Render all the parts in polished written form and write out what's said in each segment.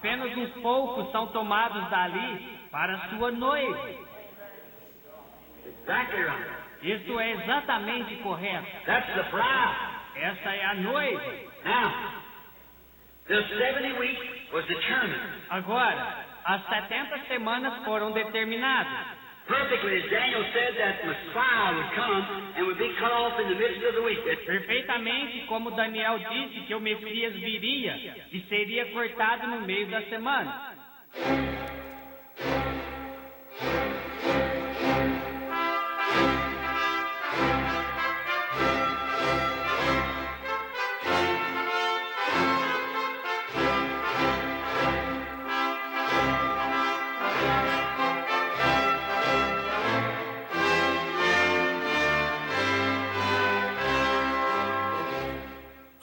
Apenas uns poucos são tomados dali para a sua noiva. Exactly right. Isso é exatamente correto. That's the bride. Essa é a noiva. Now, the 70 weeks was determined Agora, as 70 semanas foram determinadas. perfectly as Daniel said that Messiah would come and would be cut off in the midst of the week. Perfeitamente como Daniel disse que o Messias viria e seria cortado no meio da semana.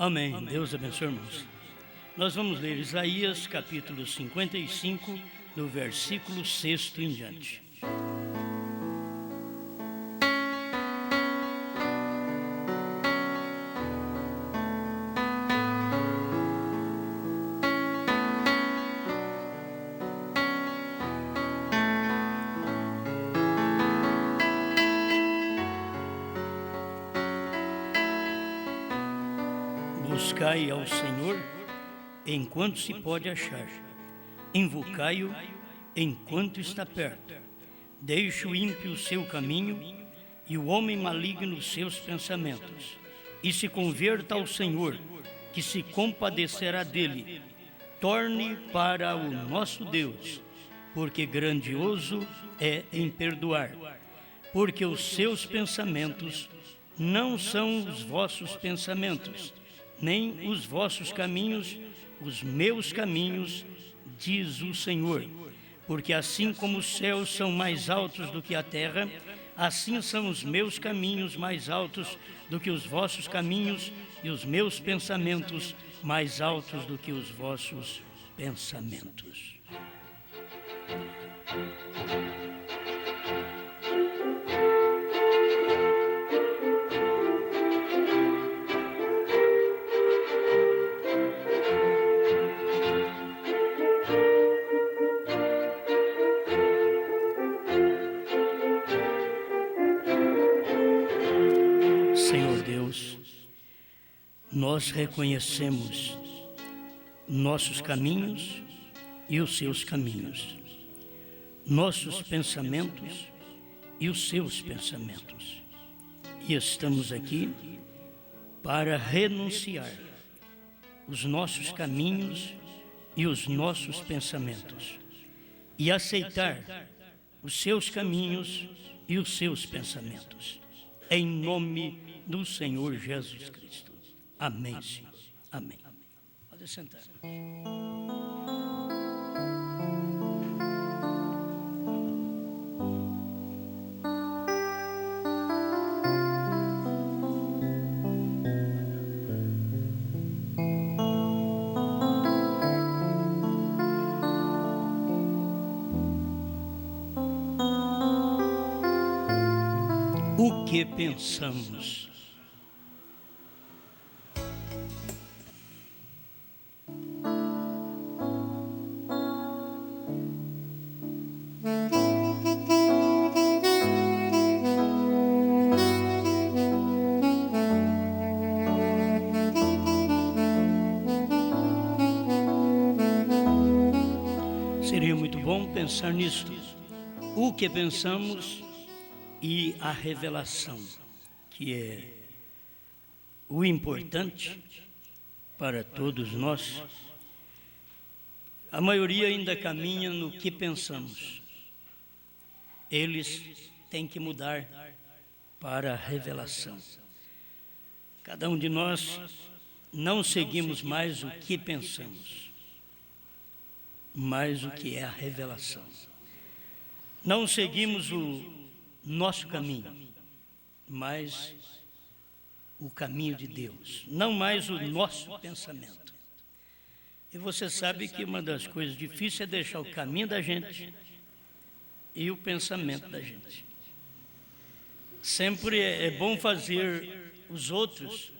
Amém. Deus abençoe, irmãos. Nós vamos ler Isaías capítulo 55, do versículo 6 em diante. Buscai ao Senhor enquanto se pode achar, invocai-o enquanto está perto. Deixe o ímpio o seu caminho e o homem maligno os seus pensamentos, e se converta ao Senhor, que se compadecerá dele. Torne para o nosso Deus, porque grandioso é em perdoar, porque os seus pensamentos não são os vossos pensamentos, nem os vossos caminhos, os meus caminhos, diz o Senhor. Porque assim como os céus são mais altos do que a terra, assim são os meus caminhos mais altos do que os vossos caminhos, e os meus pensamentos mais altos do que os vossos pensamentos. Senhor Deus, nós reconhecemos nossos caminhos e os seus caminhos, nossos pensamentos e os seus pensamentos. E estamos aqui para renunciar os nossos caminhos e os nossos pensamentos e aceitar os seus caminhos e os seus pensamentos. Em nome do Senhor Jesus Cristo. Amém, Senhor. Amém. Pode sentar. O que pensamos? Seria muito bom pensar nisto. O que pensamos e a revelação, que é o importante para todos nós. A maioria ainda caminha no que pensamos. Eles têm que mudar para a revelação. Cada um de nós não seguimos mais o que pensamos, mas o que é a revelação. Não seguimos o nosso caminho, mas o caminho de Deus, não mais o nosso pensamento. E você sabe que uma das coisas difíceis é deixar o caminho da gente e o pensamento da gente. Sempre é bom fazer os outros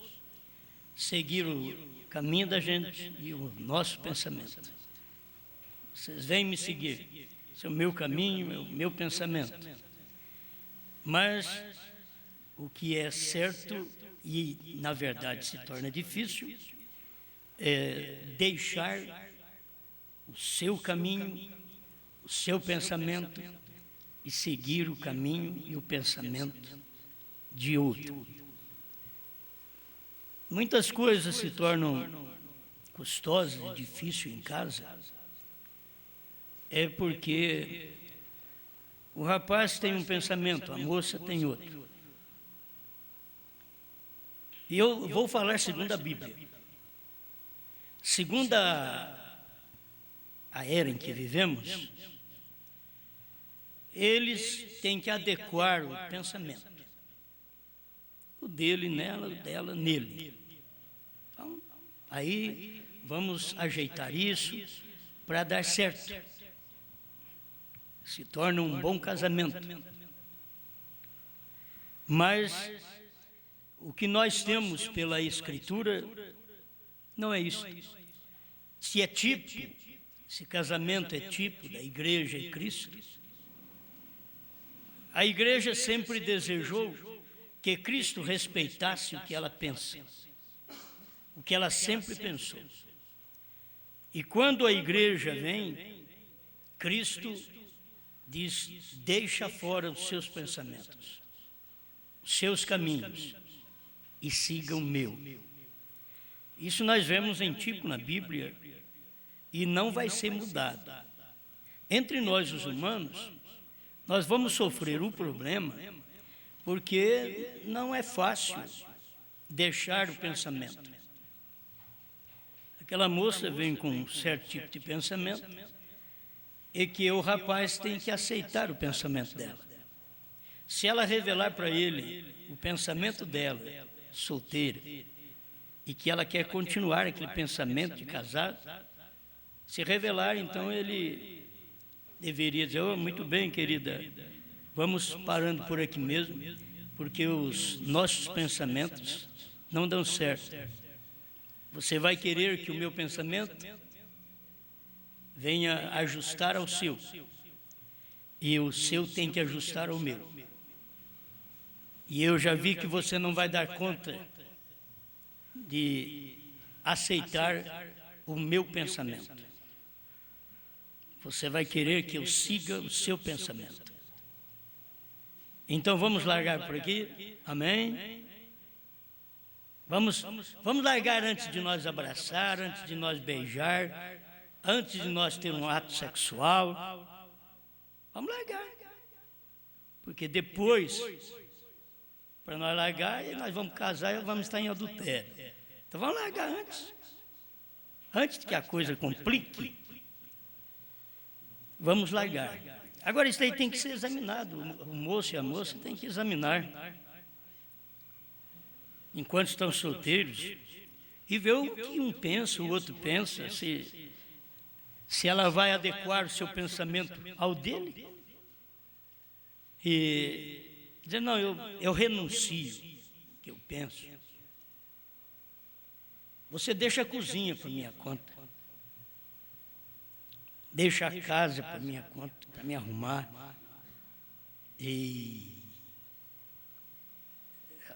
seguir o caminho da gente e o nosso pensamento. Vocês vêm me seguir. Esse é o meu caminho, o meu pensamento. Mas o que é certo e, na verdade, se torna difícil é deixar o seu caminho, o seu pensamento e seguir o caminho e o pensamento de outro. Muitas coisas se tornam custosas e difíceis em casa, é porque o rapaz tem um pensamento, a moça tem outro. E eu vou falar segundo a Bíblia. Segundo a era em que vivemos, eles têm que adequar o pensamento. O dele nela, o dela nele. Então, aí vamos ajeitar isso para dar certo. Se torna um bom casamento. Mas o que nós temos pela Escritura não é isso. Se é tipo, se casamento é tipo da igreja e Cristo, a igreja sempre desejou que Cristo respeitasse o que ela pensa, o que ela sempre pensou. E quando a igreja vem, Cristo diz: deixa fora os seus pensamentos, os seus caminhos, e siga o meu. Isso nós vemos em tipo na Bíblia e não vai ser mudado. Entre nós, os humanos, nós vamos sofrer o problema porque não é fácil deixar o pensamento. Aquela moça vem com um certo tipo de pensamento e que o rapaz tem que aceitar o pensamento dela. Se ela revelar para ele o pensamento dela, solteira, e que ela quer continuar aquele pensamento de casado, se revelar, então ele deveria dizer: oh, muito bem, querida, vamos parando por aqui mesmo, porque os nossos pensamentos não dão certo. Você vai querer que o meu pensamento venha ajustar ao seu, e o seu tem que ajustar ao meu. E eu já vi que você não vai dar conta de aceitar o meu pensamento. Você vai querer que eu siga o seu pensamento. Então vamos largar por aqui? Amém? Vamos largar antes de nós abraçar, antes de nós beijar, antes de nós ter um ato sexual. Vamos largar. Porque depois, para nós largar, nós vamos casar e vamos estar em adultério. Então vamos largar antes. Antes que a coisa complique, vamos largar. Agora isso aí tem que ser examinado. O moço e a moça têm que examinar, enquanto estão solteiros, e ver o que um pensa, o outro pensa, se ela vai adequar o seu pensamento ao dele. E dizer: não, eu renuncio o que eu penso. Você deixa a cozinha por minha conta. Deixa a casa por minha conta, para me arrumar. E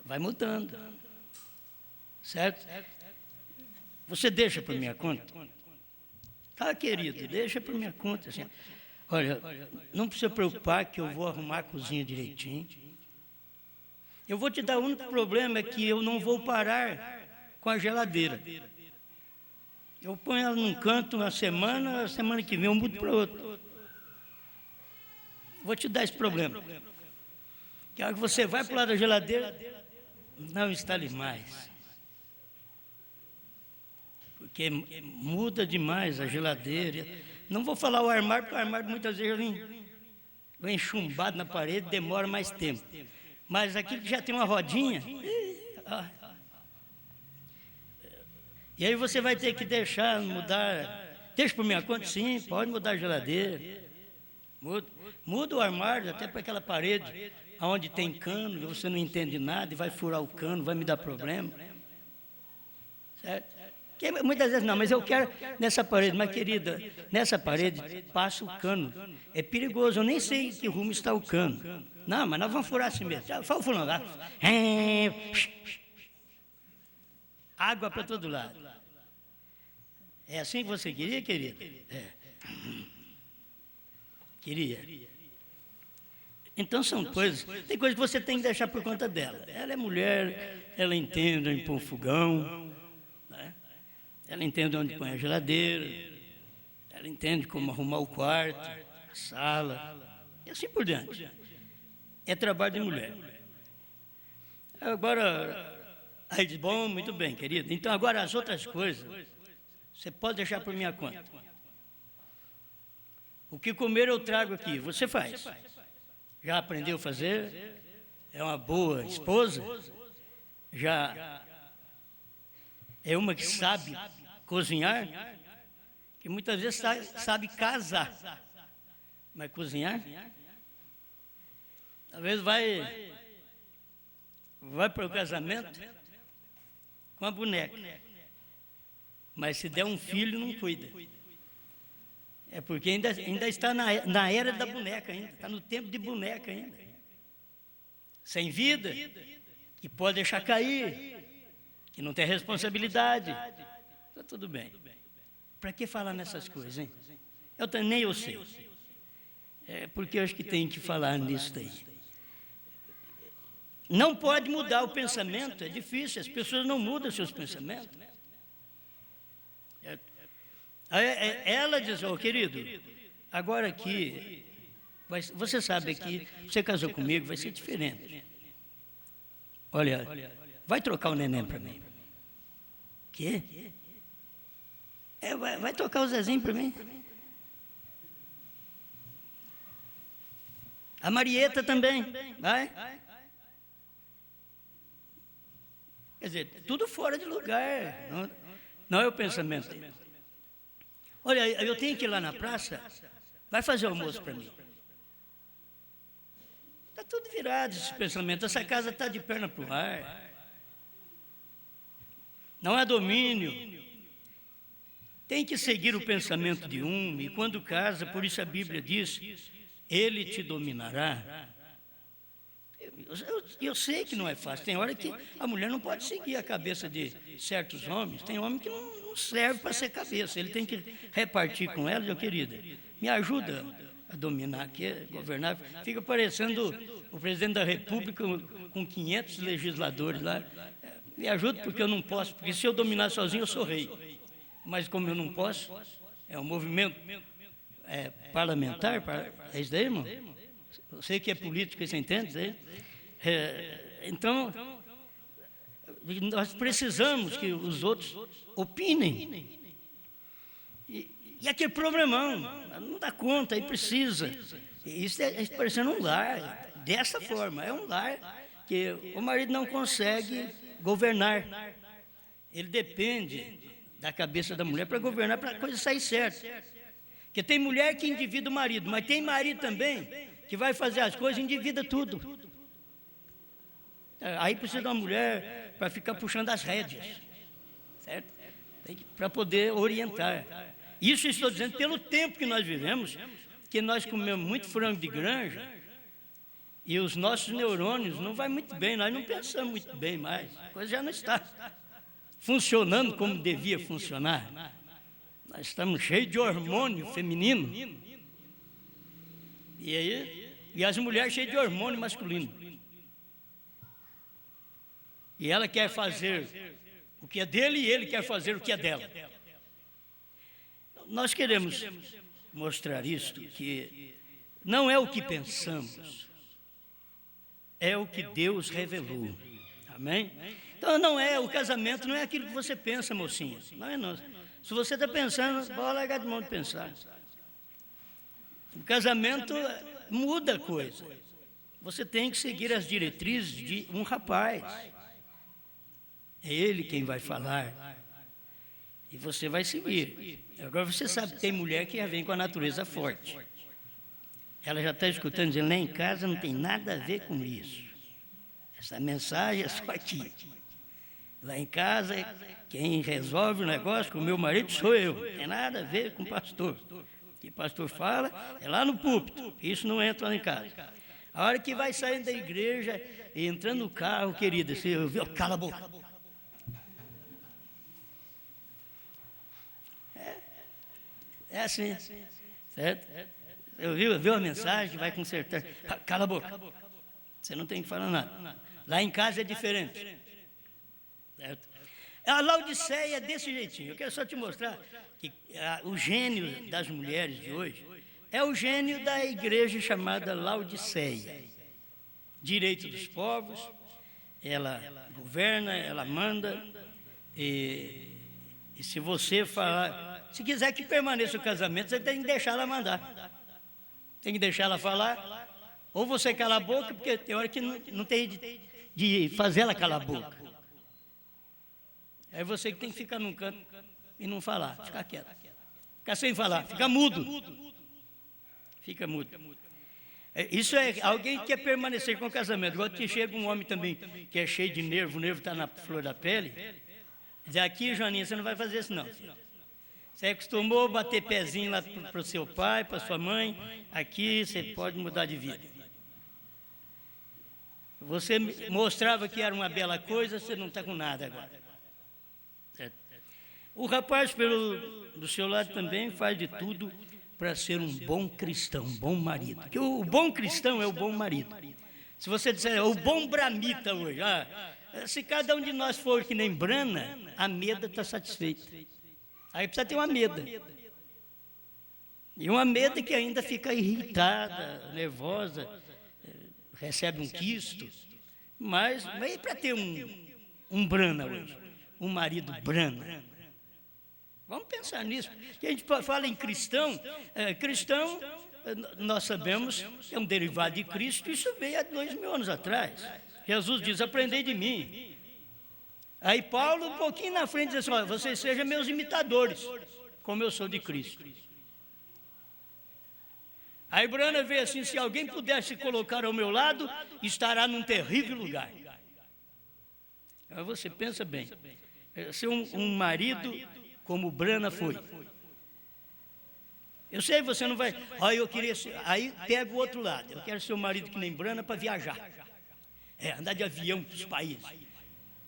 vai mudando. Certo? Você deixa por minha conta? Tá, querido, deixa por minha conta. Assim. Olha, não precisa preocupar que eu vou arrumar a cozinha direitinho. Eu vou te dar o único problema é que eu não vou parar com a geladeira. Eu ponho ela num canto uma semana, a semana que vem eu mudo para outro. Vou te dar esse problema. Que a hora que você vai para o lado da geladeira, não instale mais. Porque muda demais a geladeira. Não vou falar o armário, porque o armário muitas vezes vem chumbado na parede, demora mais tempo. Mas aquilo que já tem uma rodinha, e aí você vai ter que deixar, mudar. Deixa por minha conta? Sim, pode mudar a geladeira. Muda o armário, até para aquela parede onde tem cano, e você não entende nada, e vai furar o cano, vai me dar problema. Certo? Porque muitas vezes não, mas eu quero nessa parede. Mas, querida, nessa parede passa o cano. É perigoso, eu nem sei que rumo está o cano. Não, mas nós vamos furar assim mesmo. Fala o fulano lá. Água para todo lado. É assim que você queria, querida? É. Queria. Então são coisas, tem coisas que você tem que deixar por conta dela. Ela é mulher, ela entende onde pôr o fogão, né? Ela entende onde põe a geladeira, ela entende como arrumar o quarto, a sala, e assim por diante. É trabalho de mulher. Agora, aí diz, bom, muito bem, querida. Então agora as outras coisas, você pode deixar por minha conta. O que comer eu trago aqui, você faz. Já aprendeu a fazer? É uma boa esposa? Já é uma que sabe cozinhar? Que muitas vezes sabe casar, mas cozinhar? Talvez vai para o casamento com a boneca, mas se der um filho não cuida. É porque ainda está na era da boneca ainda, está no tempo de boneca ainda. Sem vida, que pode deixar cair, que não tem responsabilidade. Está tudo bem. Para que falar nessas coisas, hein? Nem eu sei. É porque eu acho que tem que falar nisso daí. Não pode mudar o pensamento, é difícil, as pessoas não mudam seus pensamentos. Ela diz, querido, agora aqui, você sabe que você casou comigo, vai ser diferente. Olha, vai trocar o neném para mim. Quê? Vai trocar o Zezinho para mim? A Marieta também, vai? Quer dizer, tudo fora de lugar, não é o pensamento dele. Olha, eu tenho que ir lá na praça, vai fazer almoço para mim. Está tudo virado esse pensamento, essa casa está de perna para o ar. Não há domínio. Tem que seguir o pensamento de um, e quando casa, por isso a Bíblia diz, ele te dominará. Eu sei que não é fácil, tem hora que a mulher não pode seguir a cabeça de certos homens, tem homem que não serve para ser cabeça, ele tem que repartir com ela, meu querida, me ajuda a dominar aqui, governar, fica parecendo o presidente da República com 500 legisladores lá, me ajuda porque eu não posso, porque se eu dominar sozinho eu sou rei, mas como eu não posso, é um movimento parlamentar, é isso daí, irmão? Eu sei que é política, você entende isso aí? Então, nós precisamos que os outros opinem. E aquele problemão, não dá conta, aí precisa. Isso é parecendo um lar, dessa forma, é um lar que o marido não consegue governar. Ele depende da cabeça da mulher para governar, para a coisa sair certa. Porque tem mulher que endivida o marido, mas tem marido também que vai fazer as coisas e endivida tudo. Aí precisa de uma mulher para ficar puxando as rédeas, certo? Para poder orientar. Isso estou dizendo pelo tempo que nós vivemos, que nós comemos muito frango de granja e os nossos neurônios não vai muito bem, nós não pensamos muito bem mais, a coisa já não está funcionando como devia funcionar. Nós estamos cheios de hormônio feminino e as mulheres cheias de hormônio masculino. E ela quer fazer o que é dele e ele quer fazer o que é dela. Nós queremos mostrar isto, que não é o que pensamos, é o que Deus revelou. Amém? Então o casamento não é aquilo que você pensa, mocinha. Não é não. Se você está pensando, pode largar de mão de pensar. O casamento muda a coisa. Você tem que seguir as diretrizes de um rapaz. É ele quem vai falar. E você vai seguir. Agora você sabe que tem mulher que já vem com a natureza forte. Ela já está escutando, dizendo, lá em casa não tem nada a ver com isso. Essa mensagem é só aqui. Lá em casa, quem resolve o negócio com o meu marido sou eu. Não tem nada a ver com o pastor. O que o pastor fala é lá no púlpito. Isso não entra lá em casa. A hora que vai saindo da igreja, entrando no carro, querida, você ouviu? Cala a boca. É assim, certo? Ouviu a mensagem, vai consertar. Cala a boca. Você não tem que falar nada. Lá em casa é diferente. Certo? A Laodiceia é desse jeitinho. Eu quero só te mostrar que o gênio das mulheres de hoje é o gênio da igreja chamada Laodiceia. Direito dos povos, ela governa, ela manda, e se você falar, se quiser que permaneça o casamento, você tem que deixar ela mandar. Tem que deixar ela falar, ou você cala a boca, porque tem hora que não tem de fazer ela calar a boca. É você que tem que ficar num canto e não falar, ficar quieto. Ficar sem falar, fica mudo. Fica mudo. Isso é alguém que quer permanecer com o casamento. Igual que chega um homem também que é cheio de nervo, o nervo está na flor da pele. Diz, aqui, Joaninha, você não vai fazer isso não, filho. Você acostumou a bater pezinho lá para o seu pai, para sua mãe, aqui você pode mudar de vida. Você mostrava que era uma bela coisa, você não está com nada agora. Certo? O rapaz, do seu lado também, faz de tudo para ser um bom cristão, um bom marido. Porque o bom cristão é o bom marido. Se você disser, o bom bramita hoje, se cada um de nós for que nem Brana, a Meda está satisfeita. Aí precisa ter uma Meda. E uma Meda que ainda fica irritada, nervosa, recebe um quisto. Mas para ter um Brana hoje, um marido Brana. Vamos pensar nisso. Que a gente fala em cristão, cristão, nós sabemos que é um derivado de Cristo, isso veio há 2000 anos atrás. Jesus diz, aprendei de mim. Aí Paulo, um pouquinho na frente, diz assim, vocês sejam meus imitadores, como eu sou de Cristo. Aí Brana vê assim, se alguém pudesse colocar ao meu lado, estará num terrível lugar. Aí você pensa bem, ser um marido como Brana foi. Eu sei, você não vai... eu queria ser... Aí pega o outro lado. Eu quero ser um marido que nem Brana para viajar. Andar de avião para os países.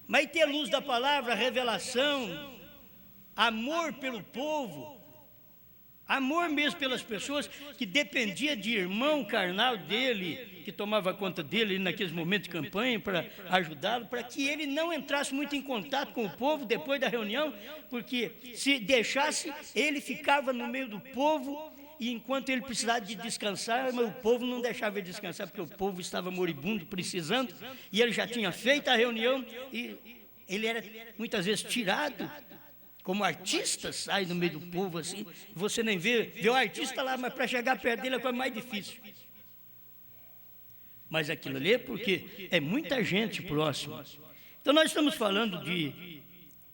Mas ter luz da palavra, revelação, amor pelo povo, amor mesmo pelas pessoas, que dependia de irmão carnal dele, que tomava conta dele naqueles momentos de campanha para ajudá-lo, para que ele não entrasse muito em contato com o povo depois da reunião, porque se deixasse, ele ficava no meio do povo, e enquanto ele precisava de descansar, mas o povo não deixava ele descansar, porque o povo estava moribundo, precisando, e ele já tinha feito a reunião, e ele era muitas vezes tirado, como artista sai no meio do povo assim, você nem vê o artista lá, mas para chegar perto dele é a coisa mais difícil. Mas aquilo ali é porque é muita gente próxima. Então nós estamos falando de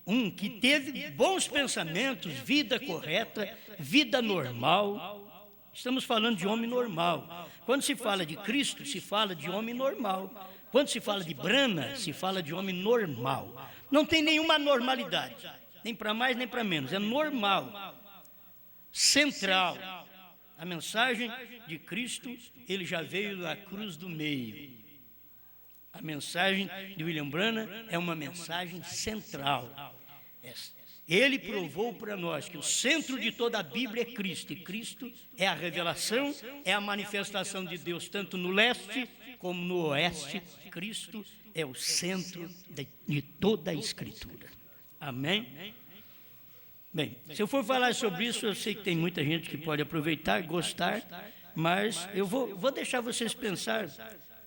um que teve bons pensamentos, vida correta, vida normal. Estamos falando de homem normal. Quando se fala de Cristo, se fala de homem normal. Quando se fala de Brana, se fala de homem normal. Não tem nenhuma normalidade, nem para mais nem para menos, é normal, central. A mensagem de Cristo, ele já veio da cruz do meio. A mensagem de William Branham é uma mensagem central. Ele provou para nós que o centro de toda a Bíblia é Cristo, e Cristo é a revelação, é a manifestação de Deus, tanto no leste como no oeste. Cristo é o centro de toda a Escritura. Amém? Bem, se eu for falar sobre isso, eu sei que tem muita gente que pode aproveitar, gostar, mas eu vou deixar vocês pensar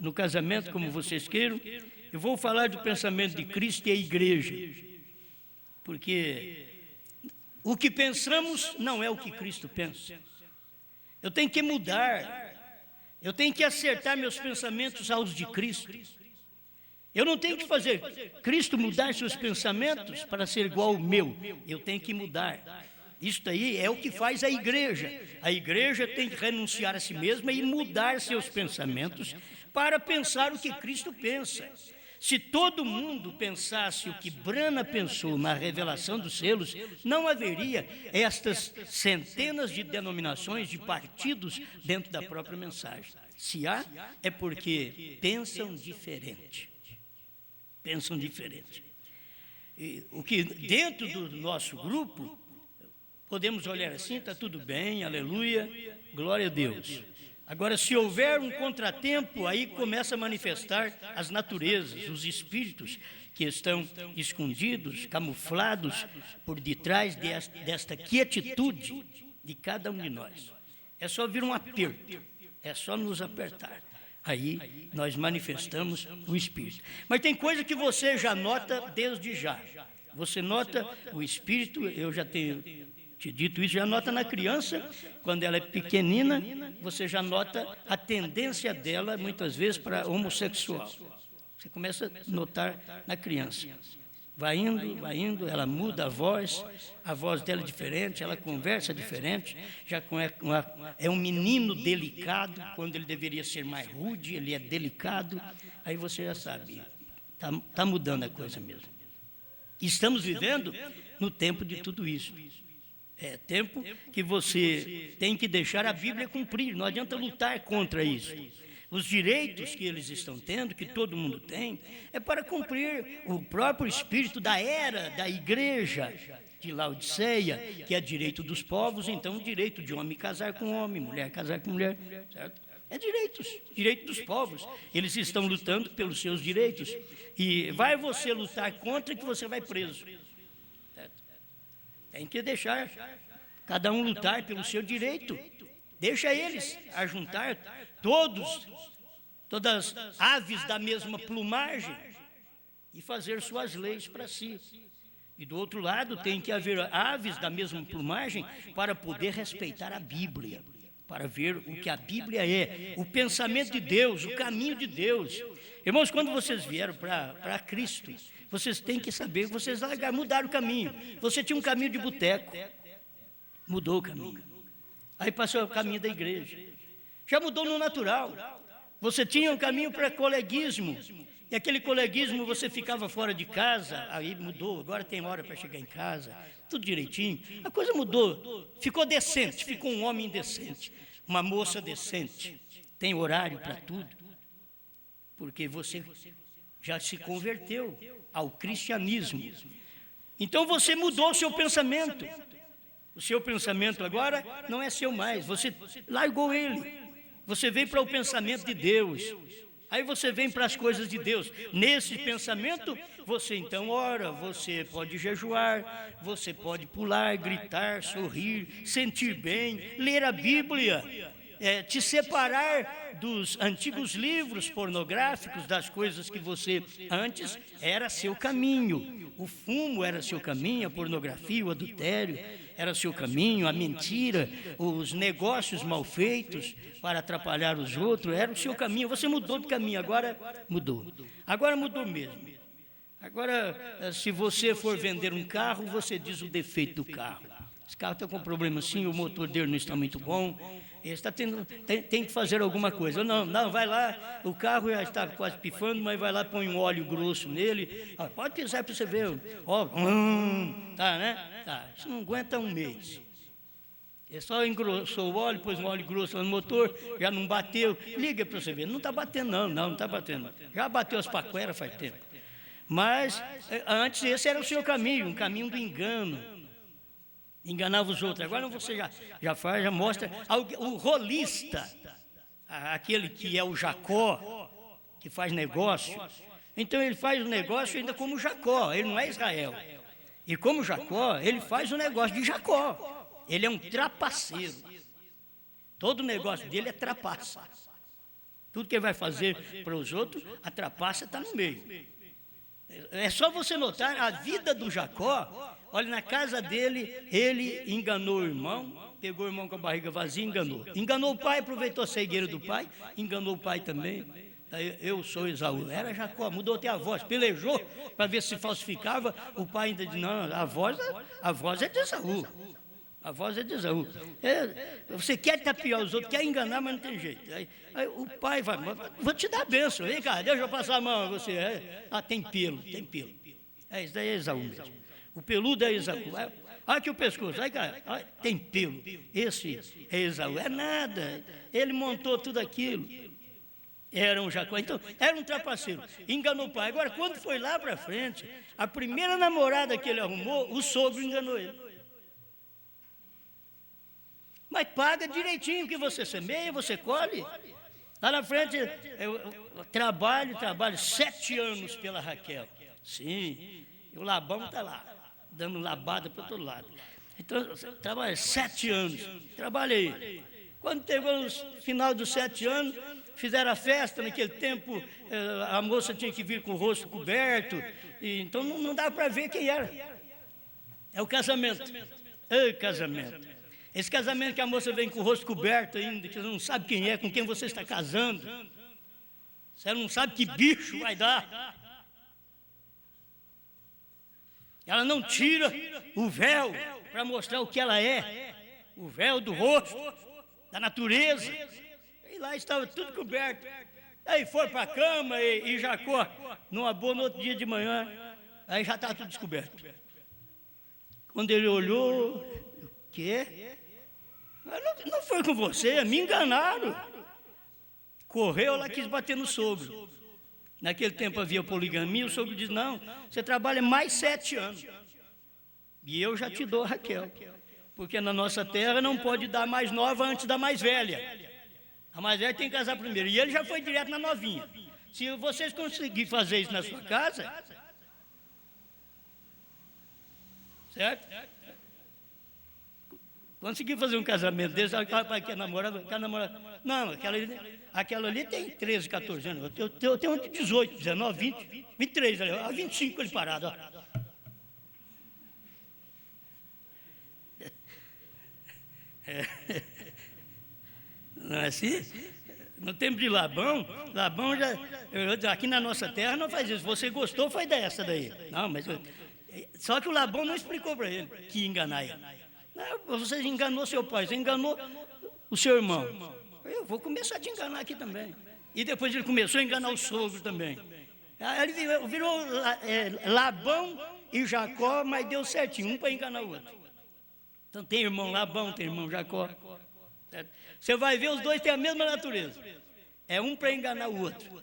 no casamento como vocês queiram. Eu vou falar do pensamento de Cristo e a igreja, porque o que pensamos não é o que Cristo pensa. Eu tenho que mudar, eu tenho que acertar meus pensamentos aos de Cristo. Eu não tenho que fazer Cristo mudar seus pensamentos para ser igual ao meu. Eu tenho que mudar. Isso aí é o que faz a igreja. A igreja tem que renunciar a si mesma e mudar seus pensamentos para pensar o que Cristo pensa. Se todo mundo pensasse o que Brana pensou na revelação dos selos, não haveria estas centenas de denominações, de partidos dentro da própria mensagem. Se há, é porque pensam diferente. Pensam diferente. E o que dentro do nosso grupo, podemos olhar assim, está tudo bem, aleluia, glória a Deus. Agora, se houver um contratempo, aí começa a manifestar as naturezas, os espíritos que estão escondidos, camuflados por detrás desta quietude de cada um de nós. É só vir um aperto, é só nos apertar. Aí nós manifestamos o espírito. Mas tem coisa que você já nota desde já. Você nota o espírito, eu já tenho te dito isso, já nota na criança, quando ela é pequenina, você já nota a tendência dela, muitas vezes, para homossexual. Você começa a notar na criança. Vai indo, ela muda a voz dela é diferente, ela conversa diferente, é um menino delicado, quando ele deveria ser mais rude, ele é delicado, aí você já sabe, está mudando a coisa mesmo. Estamos vivendo no tempo de tudo isso. É tempo que você tem que deixar a Bíblia cumprir, não adianta lutar contra isso. Os direitos que eles estão tendo, que todo mundo tem, é para cumprir o próprio espírito da era da igreja de Laodiceia, que é direito dos povos, então o direito de homem casar com homem, mulher casar com mulher, certo? É direito dos povos. Eles estão lutando pelos seus direitos. E vai você lutar contra que você vai preso. Tem que deixar cada um lutar pelo seu direito. Deixa eles ajuntar todas aves da mesma plumagem e fazer suas leis para si. E do outro lado tem que haver aves da mesma plumagem para poder respeitar a Bíblia, para ver o que a Bíblia é, o pensamento de Deus, o caminho de Deus. Irmãos, quando vocês vieram para Cristo, vocês têm que saber que vocês mudaram o caminho. Você tinha um caminho de boteco, mudou o caminho. Aí passou o caminho da igreja. Já mudou no natural. Você tinha um caminho para coleguismo. E aquele coleguismo você ficava fora de casa, aí mudou, agora tem hora para chegar em casa, tudo direitinho. A coisa mudou, ficou decente, ficou um homem decente, uma moça decente. Tem horário para tudo, porque você já se converteu ao cristianismo. Então você mudou o seu pensamento. O seu pensamento agora não é seu mais, você largou ele. Você veio para o pensamento de Deus. Aí você vem para as coisas de Deus. Nesse pensamento, você então ora, você pode jejuar, você pode pular, gritar, sorrir, sentir bem, ler a Bíblia, te separar dos antigos livros pornográficos, das coisas que você antes era seu caminho. O fumo era seu caminho, a pornografia, o adultério era seu caminho, a mentira, os negócios mal feitos para atrapalhar os outros, era o seu caminho. Você mudou de caminho, agora mudou. Agora mudou mesmo. Agora, se você for vender um carro, você diz o defeito do carro. Esse carro está com problema sim, o motor dele não está muito bom, tem que fazer alguma coisa. Não, vai lá, o carro já está quase pifando, mas vai lá, põe um óleo grosso nele. Pode pisar para você ver. Tá, né? Tá, isso não aguenta um mês. É só engrossou o óleo, pôs um óleo grosso lá no motor, já não bateu. Liga para você ver, não está batendo não está batendo. Já bateu as paqueras faz tempo. Mas antes esse era o seu caminho, um caminho do engano. Enganava os outros. Agora você já mostra. O rolista, aquele que é o Jacó, que faz negócio. Então ele faz o negócio ainda como Jacó, ele não é Israel. E como Jacó, ele faz o negócio de Jacó. Ele é um trapaceiro. Todo o negócio dele é trapaça. Tudo que ele vai fazer para os outros, a trapaça está no meio. É só você notar a vida do Jacó. Olha, na casa dele, ele enganou o irmão, pegou o irmão com a barriga vazia e enganou. Enganou o pai, aproveitou a cegueira do pai, enganou o pai também. Eu sou Esaú. Era Jacó, mudou até a voz, pelejou para ver se falsificava. O pai ainda disse, não, a voz é de Esaú. A voz é de Esaú. Você quer tapiar os outros, quer enganar, mas não tem jeito. Aí o pai vai, vou te dar a bênção. Vem cá, deixa eu passar a mão a você. Tem pelo, tem pelo. Isso daí é Esaú mesmo. O peludo é Esaú. Olha aqui o pescoço, aí, cara, tem pelo. Esse é Esaú. É nada. Ele montou tudo aquilo. Era um Jacó. Então, era um trapaceiro. Enganou o pai. Agora, quando foi lá para frente, a primeira namorada que ele arrumou, o sogro enganou ele. Mas paga direitinho, que você semeia, você colhe. Lá na frente, eu trabalho 7 anos pela Raquel. Sim, e o Labão está lá, dando labada para todo lado. Então, eu trabalhei 7 anos, trabalhei. Quando chegou no final dos 7 anos, fizeram a festa. Naquele tempo, a moça tinha que vir com o rosto coberto, e então não dava para ver quem era. É o casamento. É o casamento. Esse casamento que a moça vem com o rosto coberto ainda, que você não sabe quem é, com quem você está casando. Você não sabe que bicho vai dar. Ela não tira o véu para mostrar o que ela é. O véu do rosto, da natureza. E lá estava tudo coberto. Aí foi para a cama e Jacó, numa boa, no outro dia de manhã, aí já estava tudo descoberto. Quando ele olhou, o quê? Não foi com você, me enganaram. Correu lá, quis bater no sogro. Naquele tempo havia poligamia, o sogro disse, não, você trabalha mais 7 anos. E eu já te dou, Raquel. Porque na nossa terra não pode dar mais nova antes da mais velha. A mais velha tem que casar primeiro. E ele já foi direto na novinha. Se vocês conseguirem fazer isso na sua casa, certo? Consegui fazer um casamento desse, que namora. Não, aquela ali tem 13, 14 anos. Eu tenho um de 18, 19, 20, 23, 25 ele parado. Ó. Não é assim? No tempo de Labão já, aqui na nossa terra não faz isso. Você gostou, foi dessa daí. Não, mas só que o Labão não explicou para ele que ia enganar ele. Não, você enganou seu pai, você enganou o seu irmão. Eu vou começar a te enganar aqui também. E depois ele começou a enganar o sogro também. Aí ele virou Labão e Jacó, mas deu certinho, um para enganar o outro. Então tem irmão Labão, tem irmão Jacó. Certo? Você vai ver, os dois têm a mesma natureza. É um para enganar o outro.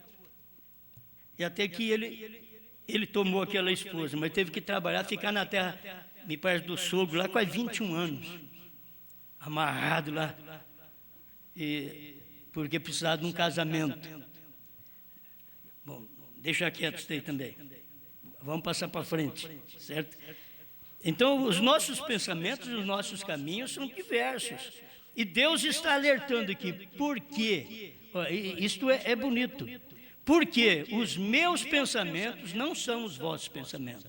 E até que ele tomou aquela esposa, mas teve que trabalhar, ficar na terra, me parece, do sogro, lá quase 21 anos. Amarrado lá. Porque precisava de um casamento. Bom, deixa quieto isso aí também. Vamos passar para frente, certo? Então, os nossos pensamentos, os nossos caminhos são diversos. E Deus está alertando aqui. Por quê? Isto é bonito. Porque os meus pensamentos não são os vossos pensamentos.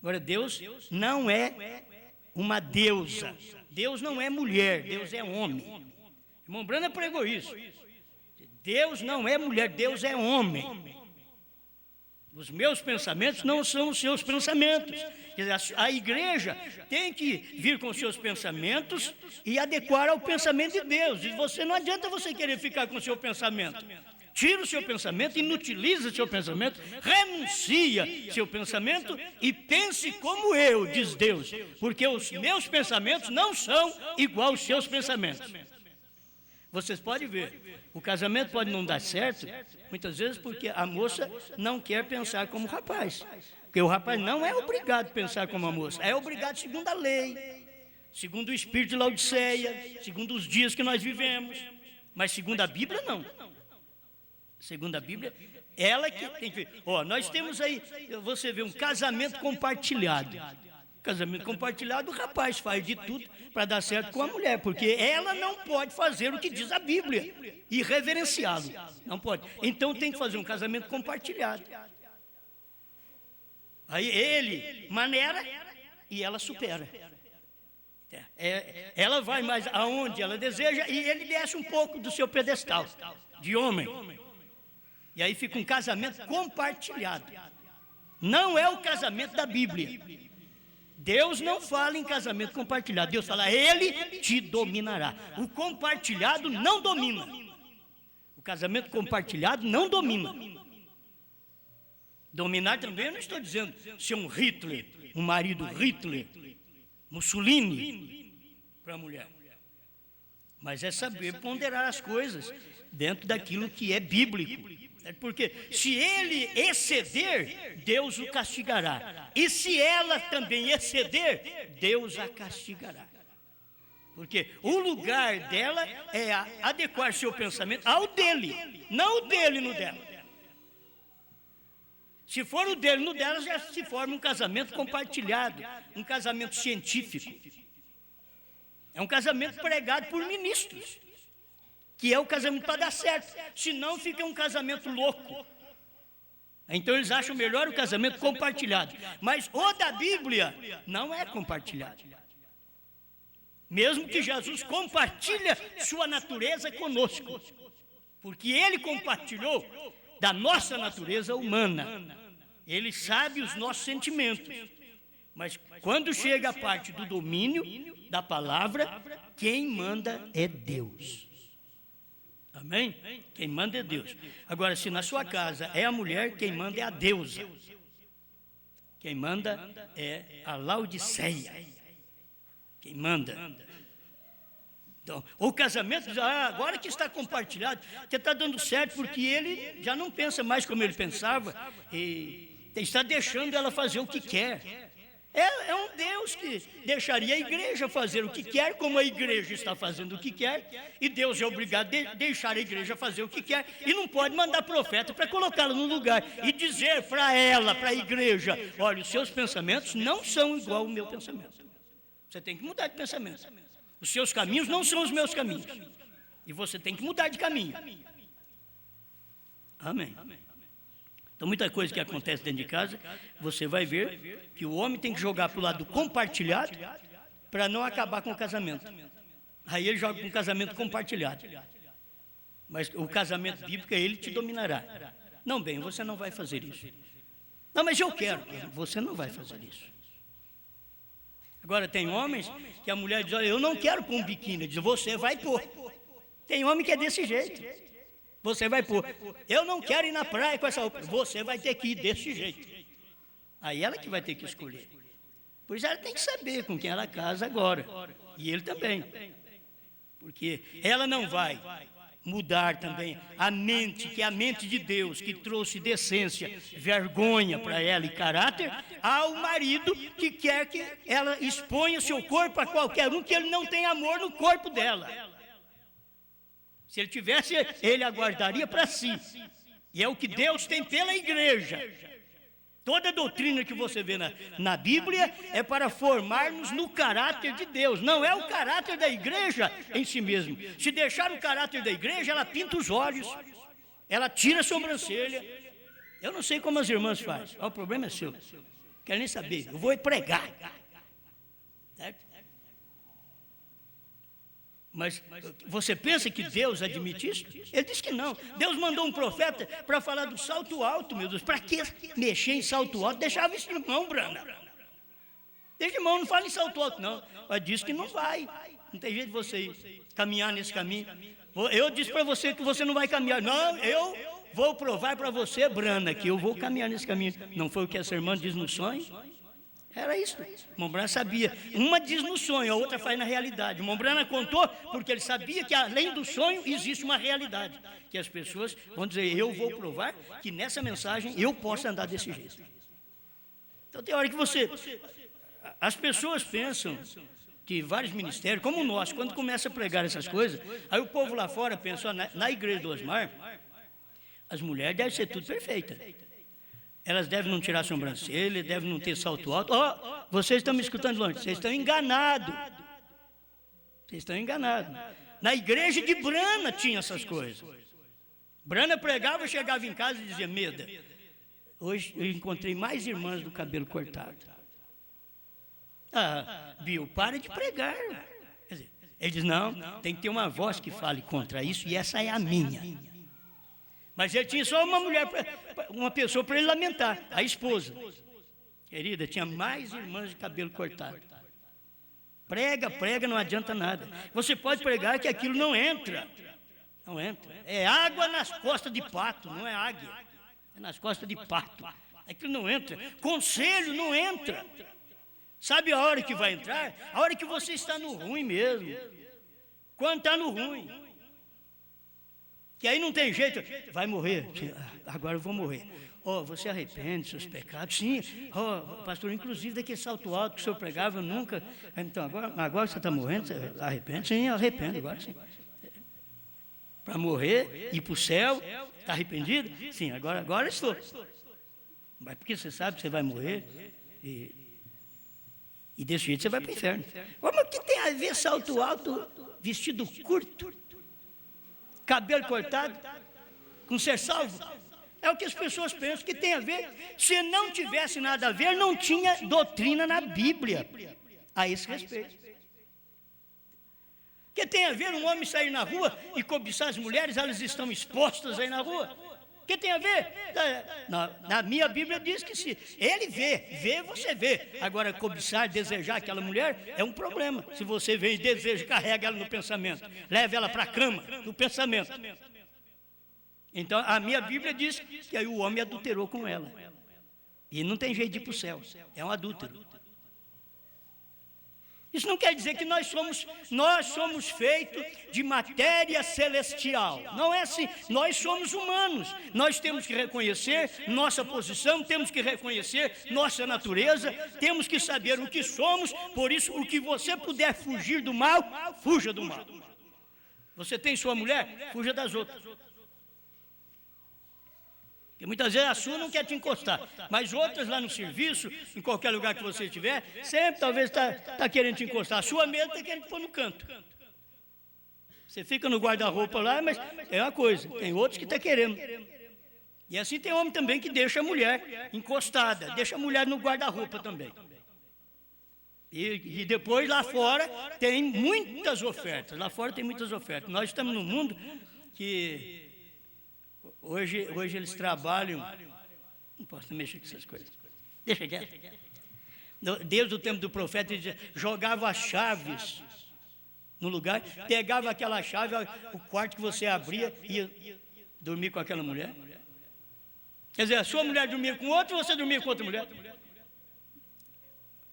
Agora, Deus não é uma deusa. Deus não é mulher, Deus é homem. Irmão Brana pregou isso. Deus não é mulher, Deus é homem. Os meus pensamentos não são os seus pensamentos. Quer dizer, a igreja tem que vir com os seus pensamentos e adequar ao pensamento de Deus. E não adianta você querer ficar com o seu pensamento. Tira o seu pensamento, inutiliza o seu pensamento, renuncia seu pensamento e pense como eu, diz Deus. Porque os meus pensamentos não são igual aos seus pensamentos. Vocês podem ver, o casamento pode não dar certo, muitas vezes porque a moça não quer pensar como o rapaz. Porque o rapaz não é obrigado a pensar como a moça, é obrigado segundo a lei, segundo o espírito de Laodiceia, segundo os dias que nós vivemos. Mas segundo a Bíblia, não. Segundo a Bíblia, ela que tem que ver. Nós temos aí, você vê, um casamento compartilhado. Casamento compartilhado, o rapaz faz de tudo para dar certo com a mulher, porque ela não pode fazer o que diz a Bíblia e reverenciá-lo. Não pode. Então tem que fazer um casamento compartilhado. Aí ele maneira e ela supera. Ela vai mais aonde ela deseja e ele desce um pouco do seu pedestal de homem. E aí fica um casamento compartilhado. Não é o casamento da Bíblia. Deus não fala em casamento compartilhado. Deus fala, ele te dominará. O compartilhado não domina. O casamento compartilhado não domina. Dominar também, eu não estou dizendo ser um Hitler, um marido Hitler, Mussolini para a mulher. Mas é saber ponderar as coisas dentro daquilo que é bíblico. Porque se ele exceder, Deus o castigará. E se ela também exceder, Deus a castigará. Porque o lugar dela é adequar seu pensamento ao dele, não o dele no dela. Se for o dele no dela, já se forma um casamento compartilhado, um casamento científico. É um casamento pregado por ministros, que é o casamento para dar certo, senão fica um casamento louco. Então eles acham melhor o casamento compartilhado, mas o da Bíblia não é compartilhado. Mesmo que Jesus compartilha sua natureza conosco, porque ele compartilhou da nossa natureza humana, ele sabe os nossos sentimentos, mas quando chega a parte do domínio da palavra, quem manda é Deus. Amém? Quem manda é Deus. Agora, se na sua casa é a mulher, quem manda é a deusa. Quem manda é a Laodiceia. Quem manda. Então, o casamento, agora que está compartilhado, que está dando certo, porque ele já não pensa mais como ele pensava, e está deixando ela fazer o que quer. É um Deus que deixaria a igreja fazer o que quer, como a igreja está fazendo o que quer, e Deus é obrigado a deixar a igreja fazer o que quer, e não pode mandar profeta para colocá-la no lugar, e dizer para ela, para a igreja, olha, os seus pensamentos não são igual ao meu pensamento. Você tem que mudar de pensamento. Os seus caminhos não são os meus caminhos. E você tem que mudar de caminho. Amém. Então, muita coisa que acontece dentro de casa, você vai ver que o homem tem que jogar para o lado compartilhado para não acabar com o casamento. Aí ele joga com o casamento compartilhado. Mas o casamento bíblico, ele te dominará. Não, bem, você não vai fazer isso. Não, mas eu quero. Você não vai fazer isso. Agora, tem homens que a mulher diz, olha, eu não quero pôr um biquíni. Diz, você vai pôr. Tem homem que é desse jeito. Você vai pôr. Eu não quero ir na praia com essa roupa. Você vai ter que ir desse jeito. Aí ela que vai ter que escolher. Pois ela tem que saber com quem ela casa agora. E ele também. Porque ela não vai mudar também a mente, que é a mente de Deus, que trouxe decência, vergonha para ela e caráter, ao marido que quer que ela exponha seu corpo a qualquer um, que ele não tem amor no corpo dela. Se ele tivesse, ele aguardaria para si. E é o que Deus tem pela igreja. Toda a doutrina que você vê na Bíblia é para formar-nos no caráter de Deus. Não é o caráter da igreja em si mesmo. Se deixar o caráter da igreja, ela pinta os olhos, ela tira a sobrancelha. Eu não sei como as irmãs fazem. O problema é seu. Quero nem saber. Eu vou pregar. Certo? Mas você pensa que Deus admite isso? Ele diz que não. Deus mandou um profeta para falar do salto alto, meu Deus. Para que mexer em salto alto? Deixava isso de mão, Brana. Deixa de mão, não fala em salto alto, não. Mas diz que não vai. Não tem jeito de você caminhar nesse caminho. Eu disse para você que você não vai caminhar. Não, eu vou provar para você, Brana, que eu vou caminhar nesse caminho. Não foi o que essa irmã diz no sonho? Era isso. Mombrana sabia. Uma diz no sonho, a outra faz na realidade. Mombrana contou porque ele sabia que além do sonho existe uma realidade. Que as pessoas vão dizer, eu vou provar que nessa mensagem eu posso andar desse jeito. Então tem hora que você... As pessoas pensam que vários ministérios, como o nosso, quando começa a pregar essas coisas, aí o povo lá fora pensa, na igreja do Osmar, as mulheres devem ser tudo perfeitas. Elas devem não tirar sobrancelha, devem não ter salto alto. Vocês estão me escutando longe, vocês estão enganados. Vocês estão enganados. Na igreja de Brana tinha essas coisas. Brana pregava, chegava em casa e dizia, Meda, hoje eu encontrei mais irmãs do cabelo cortado. Bill, para de pregar. Quer dizer, ele diz, não, tem que ter uma voz que fale contra isso, e essa é a minha. Mas ele tinha só uma mulher, uma pessoa para ele lamentar, a esposa. Querida, tinha mais irmãs de cabelo cortado. Prega, não adianta nada. Você pode pregar que aquilo não entra. Não entra. É água nas costas de pato, não é águia. É nas costas de pato. Aquilo não entra. Conselho não entra. Sabe a hora que vai entrar? A hora que você está no ruim mesmo. Quando está no ruim. Que aí não tem jeito. Vai morrer. Agora eu vou morrer. Você arrepende dos seus pecados? Sim. Pastor, inclusive daquele salto alto que o senhor pregava, eu nunca. Então, agora você está morrendo, você arrepende? Sim, eu arrependo, agora sim. Para morrer, ir para o céu, está arrependido? Sim, agora estou. Mas porque você sabe que você vai morrer e desse jeito você vai para o inferno. Mas o que tem a ver salto alto, vestido curto, cabelo cortado, com ser salvo? É o que as pessoas pensam que tem a ver. Se não tivesse nada a ver, não tinha doutrina na Bíblia a esse respeito. Que tem a ver um homem sair na rua e cobiçar as mulheres, elas estão expostas aí na rua? Que tem a ver? Na minha Bíblia diz que se ele vê, você vê. Agora, cobiçar, desejar aquela mulher é um problema. Se você vê e deseja, carrega ela no pensamento. Leve ela para a cama, no pensamento. Então, a minha Bíblia diz que aí o homem adulterou com ela. E não tem jeito de ir para o céu. É um adúltero. Isso não quer dizer que nós somos feitos de matéria celestial. Não é assim. Nós somos humanos. Nós temos que reconhecer nossa posição, temos que reconhecer nossa natureza, temos que saber o que somos. Por isso, o que você puder fugir do mal, fuja do mal. Você tem sua mulher? Fuja das outras. Porque muitas vezes a sua não quer te encostar, mas outras lá no serviço, em qualquer lugar que você estiver, sempre talvez está querendo te encostar. A sua mesmo está querendo te pôr no canto. Você fica no guarda-roupa lá, mas é uma coisa, tem outros que estão querendo. E assim tem homem também que deixa a mulher encostada, deixa a mulher no guarda-roupa também. E depois lá fora tem muitas ofertas, Nós estamos num mundo que... Hoje eles trabalham, não posso mexer com essas coisas, deixa quieto. Desde o tempo do profeta, ele jogava as chaves no lugar, pegava aquela chave, o quarto que você abria, ia dormir com aquela mulher. Quer dizer, a sua mulher dormia com outra, você dormia com outra mulher.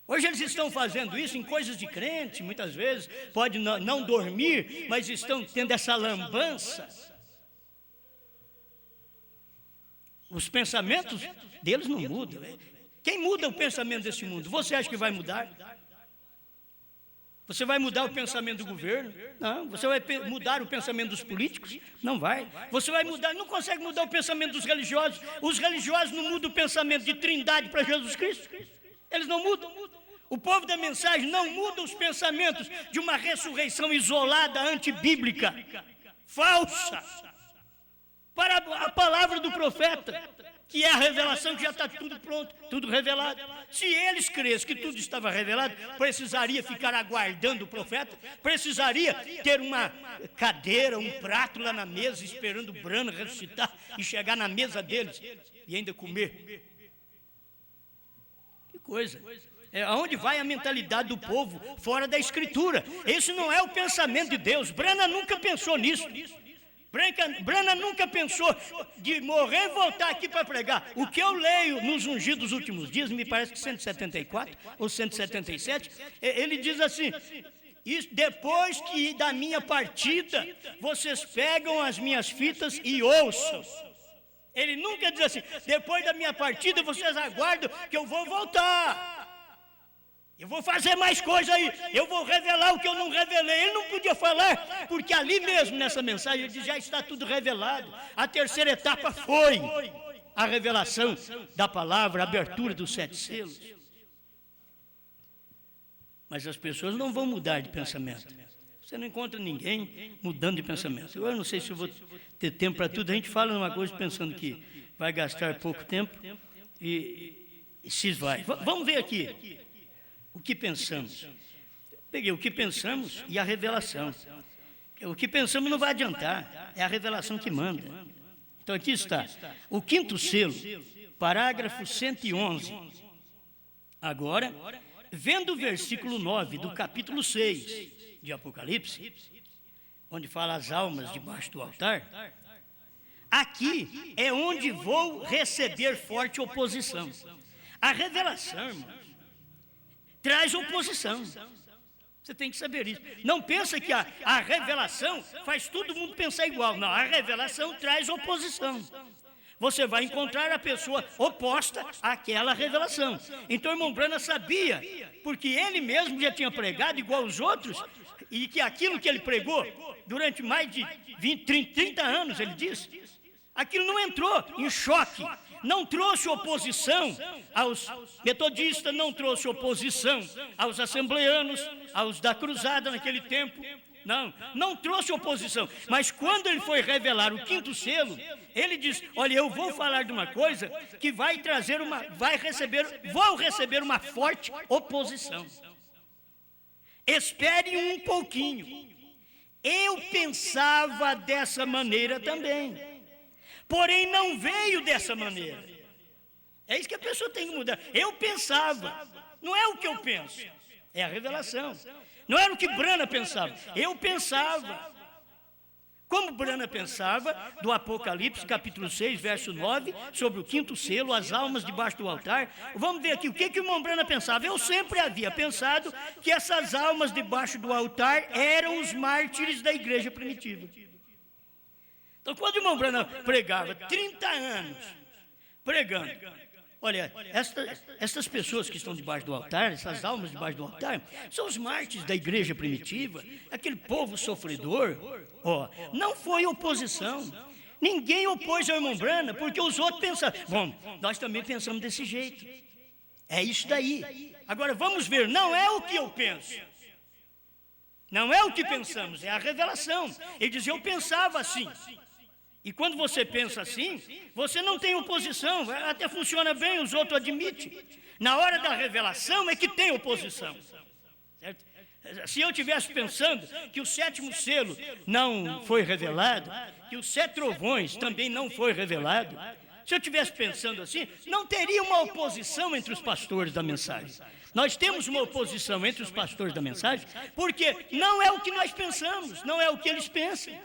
Hoje eles estão fazendo isso em coisas de crente, muitas vezes, pode não dormir, mas estão tendo essa lambança. Os pensamentos deles não mudam. Quem muda o pensamento desse mundo? Você acha que vai mudar? Você vai mudar o pensamento do governo? Não. Você vai mudar o pensamento dos políticos? Não vai. Você vai mudar, não consegue mudar o pensamento dos religiosos. Os religiosos não mudam o pensamento de trindade para Jesus Cristo. Eles não mudam. O povo da mensagem não muda os pensamentos de uma ressurreição isolada, antibíblica, falsa, para a palavra do profeta, que é a revelação, que já está tudo pronto, tudo revelado. Se eles crescem que tudo estava revelado, precisaria ficar aguardando o profeta, precisaria ter uma cadeira, um prato lá na mesa, esperando o Branham ressuscitar e chegar na mesa deles e ainda comer. Que coisa! Aonde vai a mentalidade do povo? Fora da Escritura. Esse não é o pensamento de Deus. Branham nunca pensou nisso. Branham nunca pensou de morrer e voltar aqui para pregar. O que eu leio nos Ungidos dos Últimos Dias, me parece que 174 ou 177, ele diz assim: depois que da minha partida, vocês pegam as minhas fitas e ouçam. Ele nunca diz assim: depois da minha partida, vocês aguardam que eu vou voltar. Eu vou fazer mais coisa aí, eu vou revelar o que eu não revelei. Ele não podia falar, porque ali mesmo nessa mensagem ele diz: já está tudo revelado. A terceira etapa foi a revelação da palavra, a abertura dos 7 selos. Mas as pessoas não vão mudar de pensamento. Você não encontra ninguém mudando de pensamento. Eu não sei se eu vou ter tempo para tudo. A gente fala uma coisa pensando que vai gastar pouco tempo e se vai. Vamos ver aqui. O que pensamos? Peguei o que pensamos e a revelação. O que pensamos não vai adiantar, é a revelação que manda. Então aqui está, o 5º selo, parágrafo 111. Agora, vendo o versículo 9 do capítulo 6 de Apocalipse, onde fala as almas debaixo do altar, aqui é onde vou receber forte oposição. A revelação, irmãos, traz oposição. Você tem que saber isso. Não pensa que a revelação faz todo mundo pensar igual. Não, a revelação traz oposição. Você vai encontrar a pessoa oposta àquela revelação. Então, o irmão Branham sabia, porque ele mesmo já tinha pregado igual os outros, e que aquilo que ele pregou durante mais de 30 anos, ele disse, aquilo não entrou em choque, não trouxe oposição aos metodistas, não trouxe oposição aos assembleanos, aos da cruzada naquele tempo. Não trouxe oposição. Mas quando ele foi revelar o quinto selo, ele disse, olha, eu vou falar de uma coisa que vou receber uma forte oposição. Espere um pouquinho. Eu pensava dessa maneira também, porém não veio dessa maneira. É isso que a pessoa tem que mudar. Eu pensava, não é o que eu penso, é a revelação. Não era o que Branham pensava, eu pensava. Como Branham pensava, do Apocalipse, capítulo 6, verso 9, sobre o quinto selo, as almas debaixo do altar. Vamos ver aqui, o que o irmão Branham pensava? Eu sempre havia pensado que essas almas debaixo do altar eram os mártires da igreja primitiva. Então, quando o irmão Branham pregava 30 anos, pregando, olha, estas pessoas que estão debaixo do altar, essas almas debaixo do altar, são os mártires da igreja primitiva, aquele povo sofredor. Não foi oposição. Ninguém opôs ao irmão Branham, porque os outros pensaram. Bom, nós também pensamos desse jeito. É isso daí. Agora vamos ver, não é o que eu penso. Não é o que pensamos, é a revelação. Ele diz, eu pensava assim. E quando você pensa assim, você não tem oposição, até funciona bem, os outros admitem. Na hora da revelação é que tem oposição. Certo? Se eu estivesse pensando que o sétimo selo não foi revelado, que os 7 trovões também não foi revelado, se eu estivesse pensando assim, não teria uma oposição entre os pastores da mensagem. Nós temos uma oposição entre os pastores da mensagem, porque não é o que nós pensamos, não é o que eles pensam.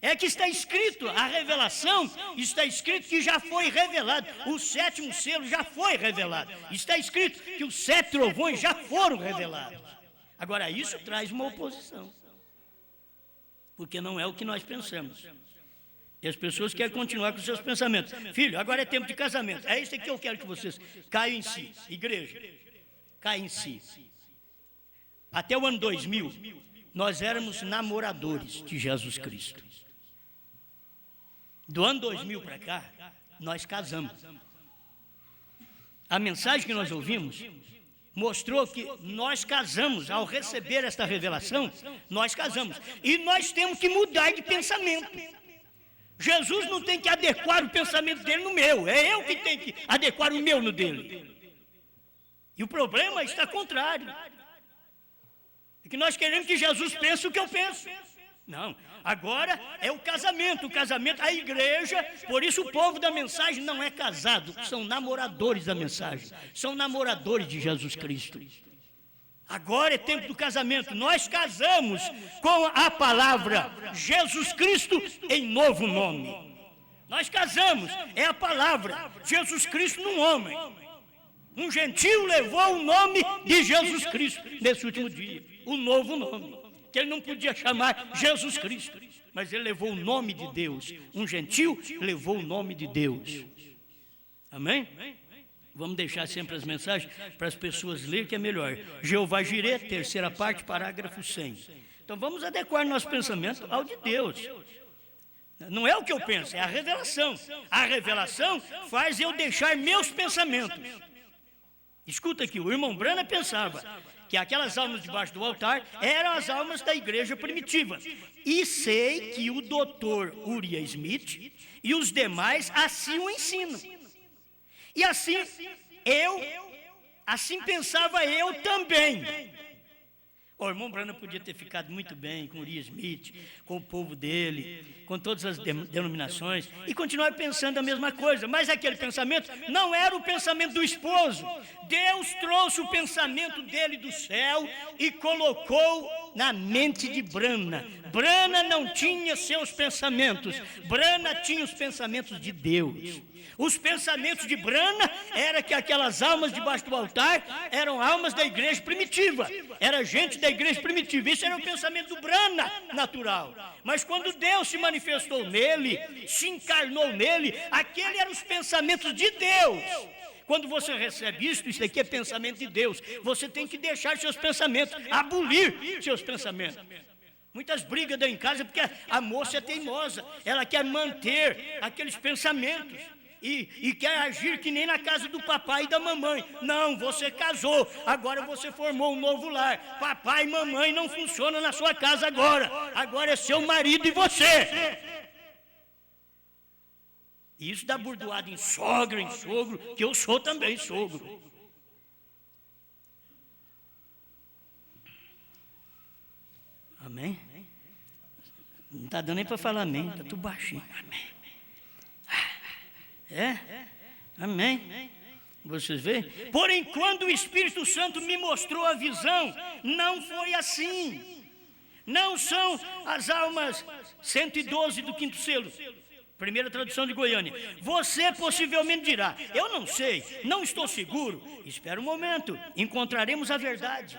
É que está escrito, a revelação, está escrito que já foi revelado, o sétimo selo já foi revelado, está escrito que os 7 trovões já foram revelados. Agora, isso traz uma oposição, porque não é o que nós pensamos. E as pessoas querem continuar com os seus pensamentos. Filho, agora é tempo de casamento, é isso que eu quero que vocês caiam em si, igreja, caiam em si. Até o ano 2000, nós éramos namoradores de Jesus Cristo. Do ano 2000 para cá, nós casamos. A mensagem que nós ouvimos mostrou que nós casamos. Ao receber esta revelação, nós casamos. E nós temos que mudar de pensamento. Jesus não tem que adequar o pensamento dele no meu, é eu que tenho que adequar o meu no dele. E o problema está contrário. É que nós queremos que Jesus pense o que eu penso. Não, agora é o casamento, a igreja, por isso o povo da mensagem não é casado, são namoradores da mensagem, são namoradores de Jesus Cristo. Agora é tempo do casamento, nós casamos com a palavra Jesus Cristo em novo nome. Nós casamos, é a palavra Jesus Cristo num homem. Um gentil levou o nome de Jesus Cristo nesse último dia, o novo nome. Que ele não podia chamar Jesus Cristo, mas ele levou o nome de Deus. Um gentil levou o nome de Deus. Amém? Vamos deixar sempre as mensagens para as pessoas lerem, que é melhor. Jeová Jireh, terceira parte, parágrafo 100. Então vamos adequar nosso pensamento ao de Deus. Não é o que eu penso, é a revelação. A revelação faz eu deixar meus pensamentos. Escuta aqui, o irmão Branham pensava que aquelas almas debaixo do altar eram as almas da igreja primitiva. E sei que o doutor Uriah Smith e os demais assim o ensinam. E assim pensava eu também. O irmão Branham podia ter ficado muito bem com Uriah Smith, com o povo dele, com todas as denominações, e continuar pensando a mesma coisa, mas aquele pensamento não era o pensamento do esposo. Deus trouxe o pensamento dele do céu e colocou na mente de Branham. Branham não tinha seus pensamentos, Branham tinha os pensamentos de Deus. Os pensamentos de Branham era que aquelas almas debaixo do altar eram almas da igreja primitiva, era gente da igreja primitiva. Isso era o pensamento do Branham natural. Mas quando Deus se manifestou nele, se encarnou nele, aquele eram os pensamentos de Deus. Quando você recebe isso aqui é pensamento de Deus. Você tem que deixar seus pensamentos, abolir seus pensamentos. Muitas brigas dão em casa porque a moça é teimosa, ela quer manter aqueles pensamentos. E quer agir que nem na casa do papai e da mamãe. Não, você casou, agora você formou um novo lar. Papai e mamãe não funcionam na sua casa agora. Agora é seu marido e você. E isso dá burdoada em sogra, em sogro, que eu sou também sogro. Amém? Não está dando nem para falar amém, está tudo baixinho. Amém. Amém. Vocês veem? Porém, quando o Espírito Santo me mostrou a visão, não foi assim. Não são as almas 112 do quinto selo. Primeira tradução de Goiânia. Você possivelmente dirá, eu não sei, não estou seguro. Espera um momento, encontraremos a verdade.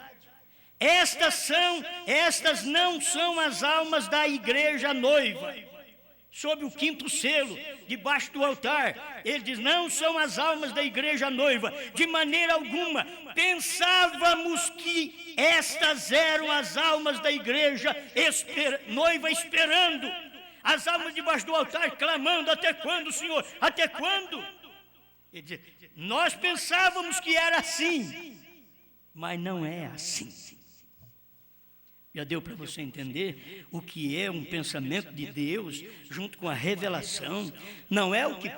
Estas não são as almas da igreja noiva. Sob o quinto selo, debaixo do altar, ele diz, não são as almas da igreja noiva, de maneira alguma. Pensávamos que estas eram as almas da igreja noiva esperando, as almas debaixo do altar clamando, até quando, Senhor? Até quando? Ele diz, nós pensávamos que era assim, mas não é assim. Já deu para você entender o que é um pensamento de Deus junto com a revelação? Não é o que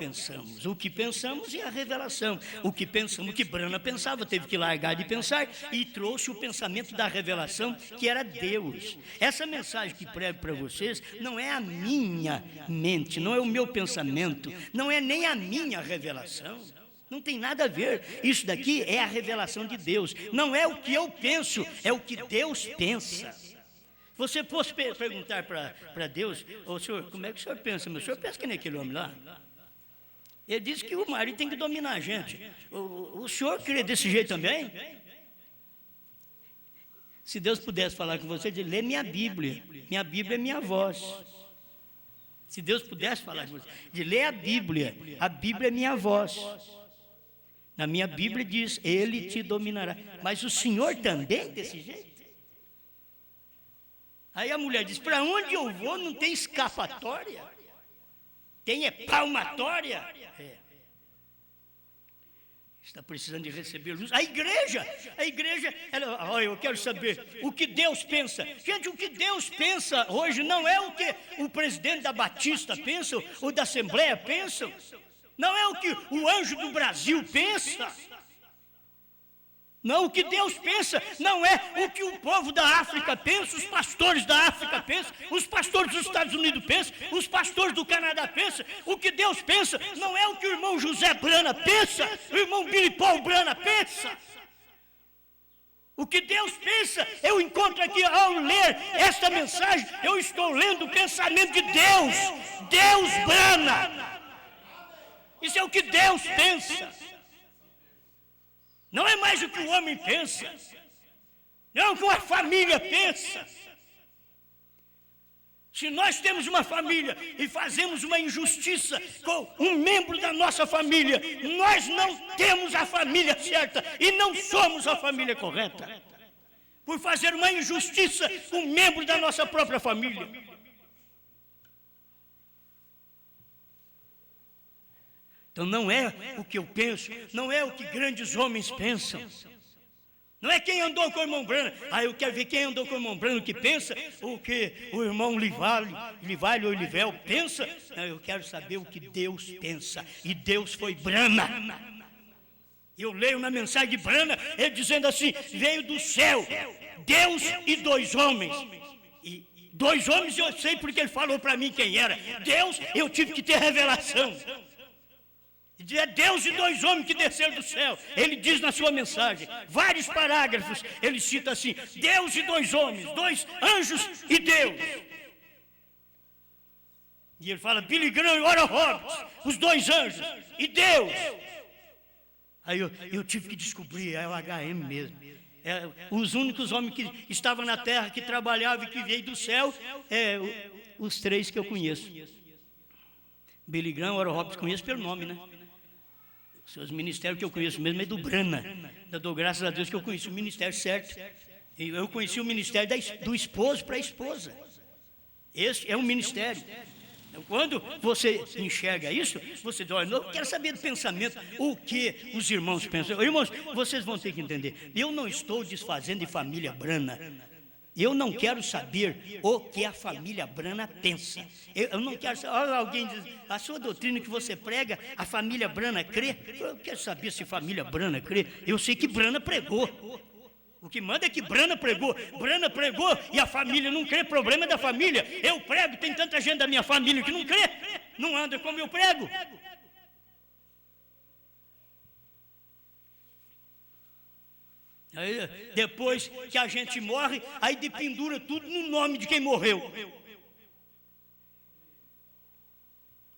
pensamos é a revelação. O que pensamos, o que Branham pensava, teve que largar de pensar e trouxe o pensamento da revelação, que era Deus. Essa mensagem que prego para vocês não é a minha mente, não é o meu pensamento, não é nem a minha revelação. Não tem nada a ver. Isso daqui é a revelação de Deus. Não é o que eu penso, é o que Deus pensa. Você pode perguntar para Deus, ô senhor, como é que o senhor pensa? O senhor pensa que nem aquele homem lá? Ele disse que o marido tem que dominar a gente. O senhor crê desse jeito também? Se Deus pudesse falar com você, ele lê minha Bíblia. Minha Bíblia é minha voz. Se Deus pudesse falar com você, ele lê a Bíblia é minha voz. Na minha Bíblia diz, ele te dominará. Mas o Senhor também desse jeito? Aí a mulher diz, para onde eu vou não tem escapatória? Tem palmatória? Está precisando de receber luz. A igreja, ela, eu quero saber o que Deus pensa. Gente, o que Deus pensa hoje não é o que o presidente da Batista pensa, ou da Assembleia pensa. Não é o que o anjo do Brasil pensa. Não, o que Deus pensa não é o que o povo da África pensa, os pastores da África pensam, os pastores dos Estados Unidos pensam, os pastores do Canadá pensam. O que Deus pensa não é o que o irmão José Branham pensa, o irmão Billy Paul Branham pensa. O que Deus pensa, eu encontro aqui ao ler esta mensagem, eu estou lendo o pensamento de Deus, Deus Branham. Isso é o que Deus pensa. Não é mais o que o homem pensa. Não é o que uma família pensa. Se nós temos uma família e fazemos uma injustiça com um membro da nossa família, nós não temos a família certa e não somos a família correta. Por fazer uma injustiça com um membro da nossa própria família. Então não é o que eu penso, não é o que grandes homens pensam. Não é quem andou com o irmão Branham. Eu quero ver quem andou com o irmão Branham, o que pensa, o que o irmão Livalho ou Livel pensa. Não, eu quero saber o que Deus pensa. E Deus foi Branham. Eu leio na mensagem de Branham, ele dizendo assim, veio do céu, Deus e dois homens. E dois homens eu sei porque ele falou para mim quem era. Deus, eu tive que ter revelação. É Deus e dois homens que desceram do céu. Ele diz na sua mensagem, vários parágrafos, ele cita assim: Deus e dois homens, dois anjos e Deus. E ele fala Billy Graham e Oral Roberts, os dois anjos e Deus. Aí eu tive que descobrir, é o HM mesmo. Os únicos homens que estavam na terra, que trabalhavam e que veio do céu, os três que eu conheço. Billy Graham, Oral Roberts, conheço pelo nome, né? Os ministérios que eu conheço mesmo é do Brana. Eu dou graças a Deus que eu conheci o ministério certo. Eu conheci o ministério do esposo para a esposa. Esse é um ministério. Então, quando você enxerga isso, você diz: olha, eu quero saber do pensamento, o que os irmãos pensam. Irmãos, vocês vão ter que entender. Eu não estou desfazendo de família Brana. Eu não quero saber o que a família Brana pensa. Eu não quero saber. Alguém diz: a sua doutrina que você prega, a família Brana crê? Eu quero saber se família Brana crê. Eu sei que Brana pregou. O que manda é que Brana pregou e a família não crê, problema é da família. Eu prego, tem tanta gente da minha família que não crê, não anda como eu prego. Aí, depois que a gente morre, aí dependura tudo no nome de quem morreu.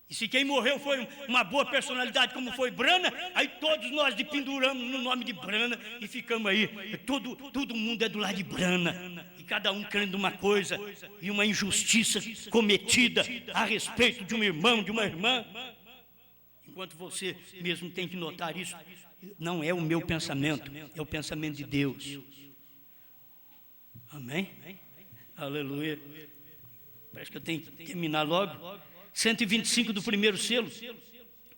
E se quem morreu foi uma boa personalidade como foi Brana, aí todos nós dependuramos no nome de Brana e ficamos aí. Todo mundo é do lado de Brana. E cada um crendo uma coisa e uma injustiça cometida a respeito de um irmão, de uma irmã. Enquanto você mesmo tem que notar isso, não é o meu pensamento, é o pensamento de Deus. Amém? Aleluia. Parece que eu tenho que terminar logo. 125 do primeiro selo.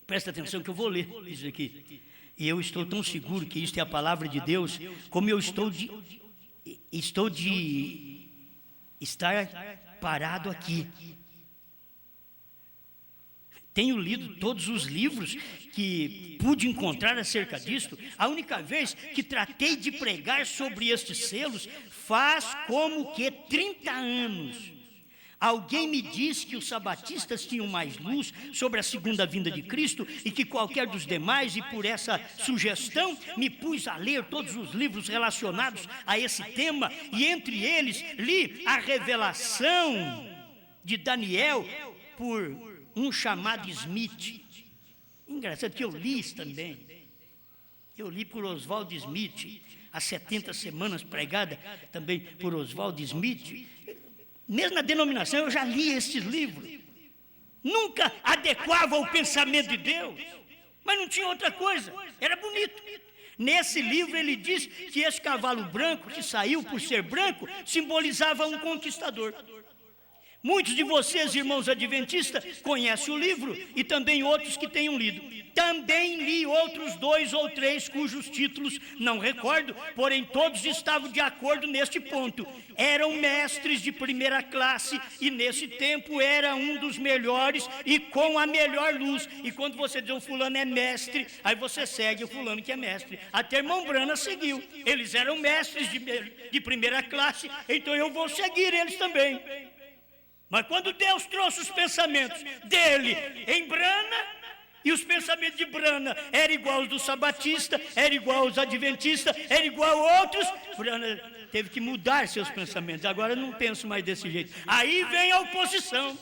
Presta atenção que eu vou ler isso aqui. E eu estou tão seguro que isto é a palavra de Deus, como eu estou de estar parado aqui. Tenho lido todos os livros que pude encontrar acerca disto. A única vez que tratei de pregar sobre estes selos faz como que 30 anos. Alguém me disse que os sabatistas tinham mais luz sobre a segunda vinda de Cristo e que qualquer dos demais, e por essa sugestão me pus a ler todos os livros relacionados a esse tema, e entre eles li a revelação de Daniel por um chamado Smith. Engraçado que eu li isso também. Eu li por Oswald Smith, as 70 semanas pregada também por Oswald Smith. Mesmo na denominação eu já li estes livros. Nunca adequava ao pensamento de Deus, mas não tinha outra coisa, era bonito. Nesse livro ele diz que esse cavalo branco que saiu por ser branco simbolizava um conquistador. Muitos de vocês, irmãos adventistas, conhecem o livro e também outros que tenham lido. Também li outros 2 ou 3 cujos títulos não recordo, porém todos estavam de acordo neste ponto. Eram mestres de primeira classe e nesse tempo era um dos melhores e com a melhor luz. E quando você diz o fulano é mestre, aí você segue o fulano que é mestre. Até irmão Brana seguiu. Eles eram mestres de primeira classe, então eu vou seguir eles também. Mas quando Deus trouxe os pensamentos dele em Brana, e os pensamentos de Brana eram igual aos do sabatista, eram igual aos adventistas, eram igual a outros, Brana teve que mudar seus pensamentos. Agora eu não penso mais desse jeito. Aí vem a oposição.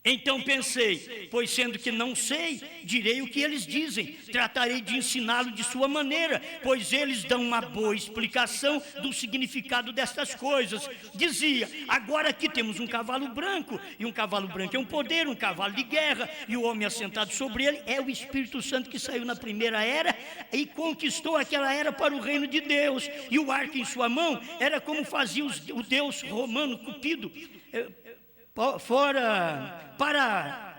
Então pensei, pois sendo que não sei, direi o que eles dizem, tratarei de ensiná-lo de sua maneira, pois eles dão uma boa explicação do significado destas coisas. Dizia, agora aqui temos um cavalo branco, e um cavalo branco é um poder, um cavalo de guerra, e o homem assentado sobre ele é o Espírito Santo que saiu na primeira era e conquistou aquela era para o reino de Deus, e o arco em sua mão era como fazia o deus romano Cupido, para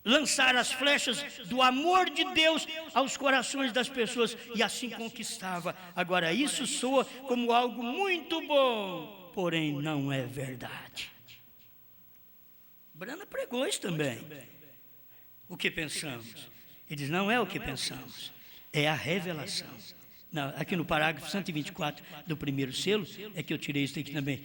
lançar as flechas do amor de Deus aos corações das pessoas, e assim conquistava. Agora isso soa como algo muito bom, porém não é verdade. Brana pregou isso também. O que pensamos? Ele diz, não é o que pensamos, é a revelação. aqui no parágrafo 124 do primeiro selo, é que eu tirei isso aqui também.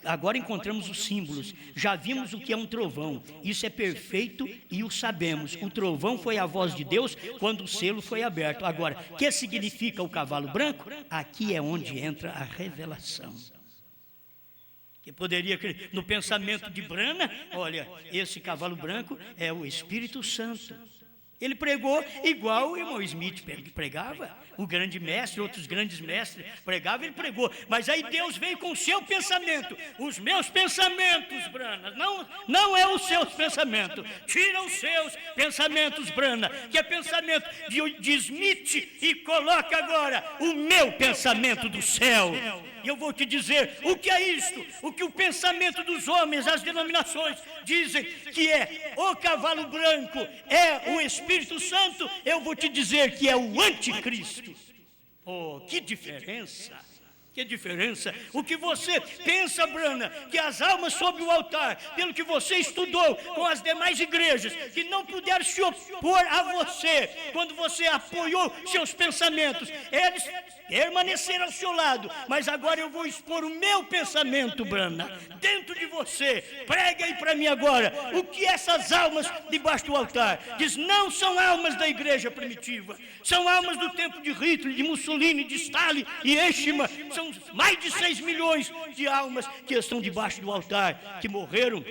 Agora encontramos os símbolos. Já vimos o que é um trovão. Isso é perfeito e o sabemos. O trovão foi a voz de Deus quando o selo foi aberto. Agora, o que significa o cavalo branco? Aqui é onde entra a revelação. Que poderia crer no pensamento de Brana, olha, esse cavalo branco é o Espírito Santo. Ele pregou igual o irmão Smith pregava, o grande mestre, outros grandes mestres pregavam, ele pregou. Mas aí Deus veio com o seu pensamento, os meus pensamentos, Brana, não é os seus pensamentos. Tira os seus pensamentos, Brana, que é pensamento de Smith, e coloca agora o meu pensamento do céu. E eu vou te dizer o que é isto, o que o pensamento dos homens, as denominações dizem que é o cavalo branco, é o Espírito Santo. Eu vou te dizer que é o anticristo. Oh, que diferença! Que diferença! O que você pensa, Brana, que as almas sob o altar, pelo que você estudou com as demais igrejas, que não puderam se opor a você, quando você apoiou seus pensamentos, eles permaneceram ao seu lado, mas agora eu vou expor o meu pensamento, Brana, dentro de você. Prega aí para mim agora, o que essas almas debaixo do altar diz, não são almas da igreja primitiva, são almas do tempo de Hitler, de Mussolini, de Stalin e Eichmann. São mais de 6 milhões de almas que estão debaixo do altar, que morreram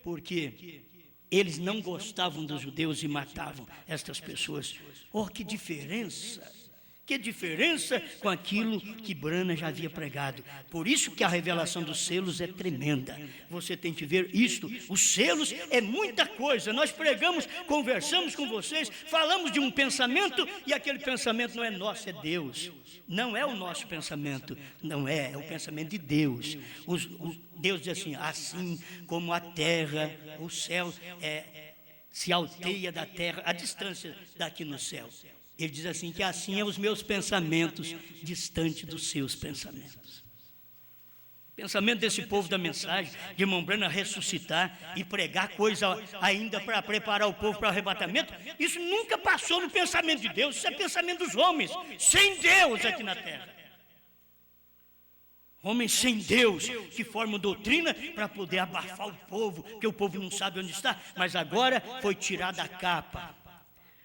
porque eles não gostavam dos judeus e matavam estas pessoas. Oh, que diferença! Que diferença com aquilo que Brana já havia pregado. Por isso que a revelação dos selos é tremenda. Você tem que ver isto. Os selos é muita coisa. Nós pregamos, conversamos com vocês, falamos de um pensamento, e aquele pensamento não é nosso, é Deus. Não é o nosso pensamento, não é, é o pensamento de Deus. Deus diz assim como a terra, o céu se alteia da terra, a distância daqui no céu. Ele diz assim, que assim é os meus pensamentos, distante dos seus pensamentos. O pensamento desse povo da mensagem, de irmão Brana ressuscitar e pregar coisa ainda para preparar o povo para o arrebatamento, isso nunca passou no pensamento de Deus, isso é pensamento dos homens, sem Deus aqui na terra. Homens sem Deus, que formam doutrina para poder abafar o povo, porque o povo não sabe onde está, mas agora foi tirada a capa.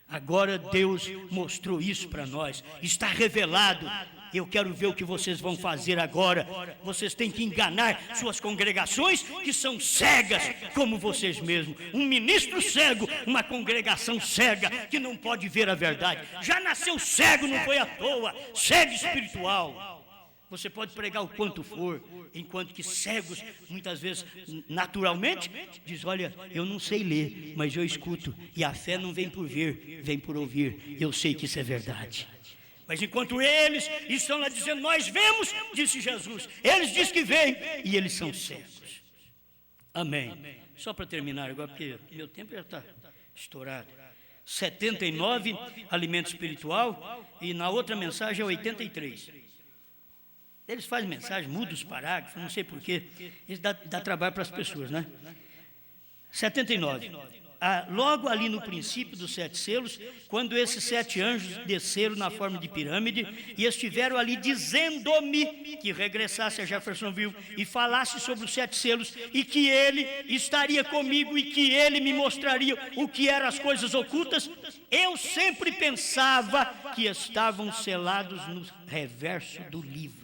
Agora Deus mostrou isso para nós, está revelado. Eu quero ver o que vocês vão fazer agora. Vocês têm que enganar suas congregações, que são cegas como vocês mesmos. Um ministro cego, uma congregação cega, que não pode ver a verdade. Já nasceu cego, não foi à toa, cego espiritual. Você pode pregar o quanto for, enquanto que cegos, muitas vezes, naturalmente, diz, olha, eu não sei ler, mas eu escuto. E a fé não vem por ver, vem por ouvir. Eu sei que isso é verdade. Mas enquanto eles estão lá dizendo, nós vemos, disse Jesus. Eles dizem que vêm e eles são cegos. Amém. Só para terminar agora, porque meu tempo já está estourado. 79, alimento espiritual, e na outra mensagem é 83. Eles fazem mensagem, mudam os parágrafos, não sei porquê. Isso dá trabalho para as pessoas, né? 79. Logo ali no princípio dos 7 selos, quando esses 7 anjos desceram na forma de pirâmide e estiveram ali dizendo-me que regressasse a Jeffersonville e falasse sobre os 7 selos e que ele estaria comigo e que ele me mostraria o que eram as coisas ocultas, eu sempre pensava que estavam selados no reverso do livro.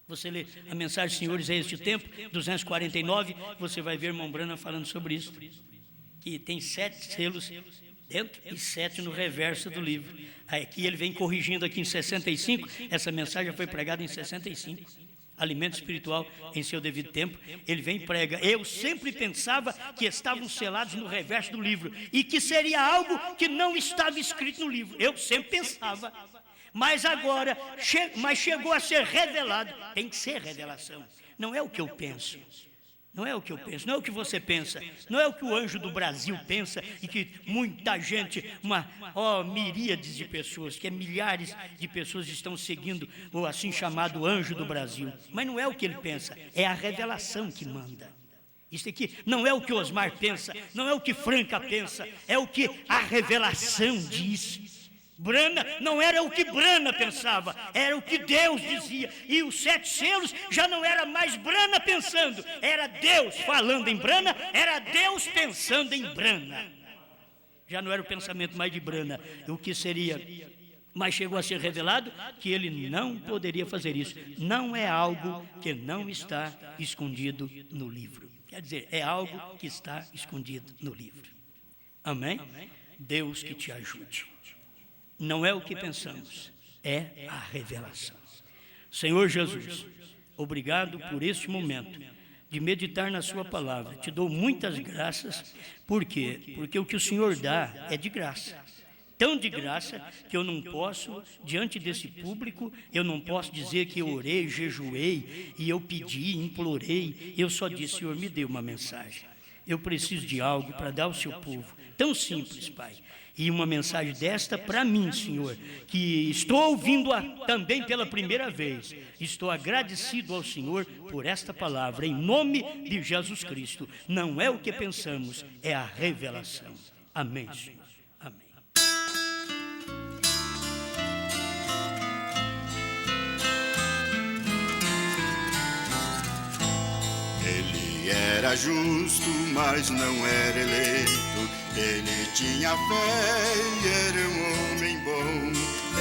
Você lê a mensagem Senhores a este tempo, 249, você vai ver irmão Brana falando sobre isso, que tem 7 selos dentro e 7 no reverso do livro. Aqui ele vem corrigindo aqui em 65, essa mensagem foi pregada em 65, alimento espiritual em seu devido tempo, ele vem e prega, eu sempre pensava que estavam selados no reverso do livro, e que seria algo que não estava escrito no livro, eu sempre pensava. Mas agora, mas chegou a ser revelado, tem que ser revelação, não é o que eu penso, não é o que eu penso, não é o que você pensa, não é o que o anjo do Brasil pensa, e que muita gente, miríades de pessoas, que milhares de pessoas estão seguindo o assim chamado anjo do Brasil, mas não é o que ele pensa, é a revelação que manda. Isso aqui não é o que Osmar pensa, não é o que Franca pensa, é o que a revelação diz. Brana não era o que Brana pensava, era o que Deus dizia. E os 7 selos já não era mais Brana pensando, era Deus falando em Brana, era Deus pensando em Brana. Já não era o pensamento mais de Brana, o que seria, mas chegou a ser revelado que ele não poderia fazer isso. Não é algo que não está escondido no livro. Quer dizer, é algo que está escondido no livro. Amém? Deus que te ajude. Não é o que pensamos, é a revelação. Senhor Jesus, obrigado por este momento de meditar na sua palavra. Te dou muitas graças. Por quê? Porque o que o Senhor dá é de graça. Tão de graça que eu não posso, diante desse público, eu não posso dizer que eu orei, jejuei, e eu pedi, implorei. Eu só disse, Senhor, me dê uma mensagem. Eu preciso de algo para dar ao seu povo. Tão simples, Pai. E uma mensagem desta para mim, Senhor, que estou ouvindo também pela primeira vez. Estou agradecido ao Senhor por esta palavra, em nome de Jesus Cristo. Não é o que pensamos, é a revelação. Amém, Senhor. Amém. Ele era justo, mas não era eleito. Ele tinha fé e era um homem bom.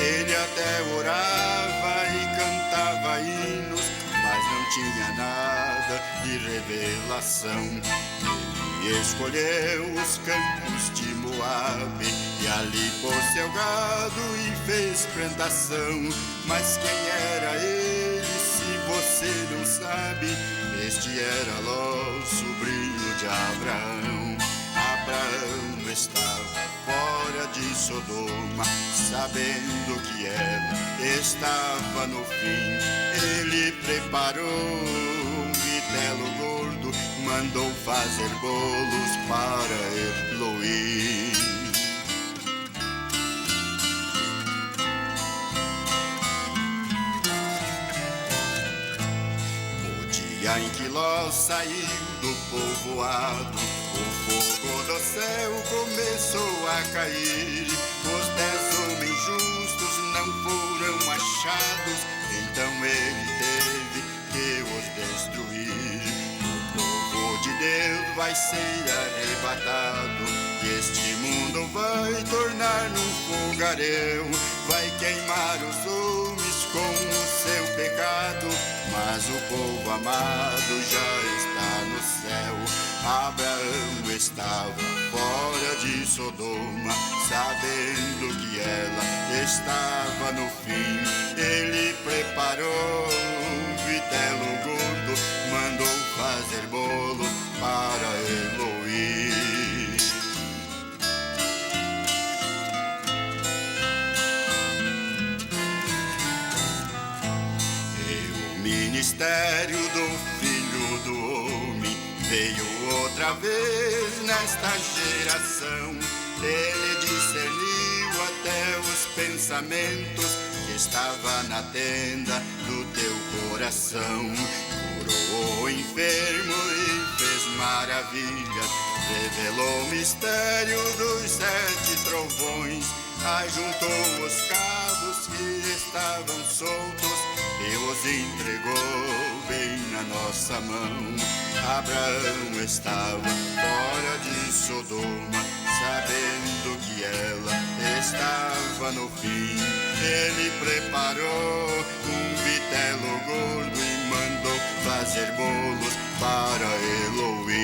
Ele até orava e cantava hinos, mas não tinha nada de revelação. Ele escolheu os campos de Moabe e ali pôs seu gado e fez plantação. Mas quem era ele, se você não sabe? Este era Ló, sobrinho de Abraão. Abraão estava fora de Sodoma, sabendo que ela estava no fim. Ele preparou um vitelo gordo, mandou fazer bolos para Eloí. No dia em que Ló saiu do povoado, o fogo do céu começou a cair. Os 10 homens justos não foram achados, então ele teve que os destruir. O povo de Deus vai ser arrebatado, e este mundo vai tornar num fogaréu. Vai queimar os homens com o seu pecado, mas o povo amado já está no céu. Abraão estava fora de Sodoma, sabendo que ela estava no fim. Ele preparou um vitelo gordo, mandou fazer bolo para Eloí. E o ministério do Filho do Homem veio outra vez nesta geração. Ele discerniu até os pensamentos que estava na tenda do teu coração. Curou o enfermo e fez maravilhas, revelou o mistério dos 7 trovões. Ajuntou os cabos que estavam soltos e os entregou bem na nossa mão. Abraão estava fora de Sodoma, sabendo que ela estava no fim. Ele preparou um vitelo gordo e mandou fazer bolos para Eloí.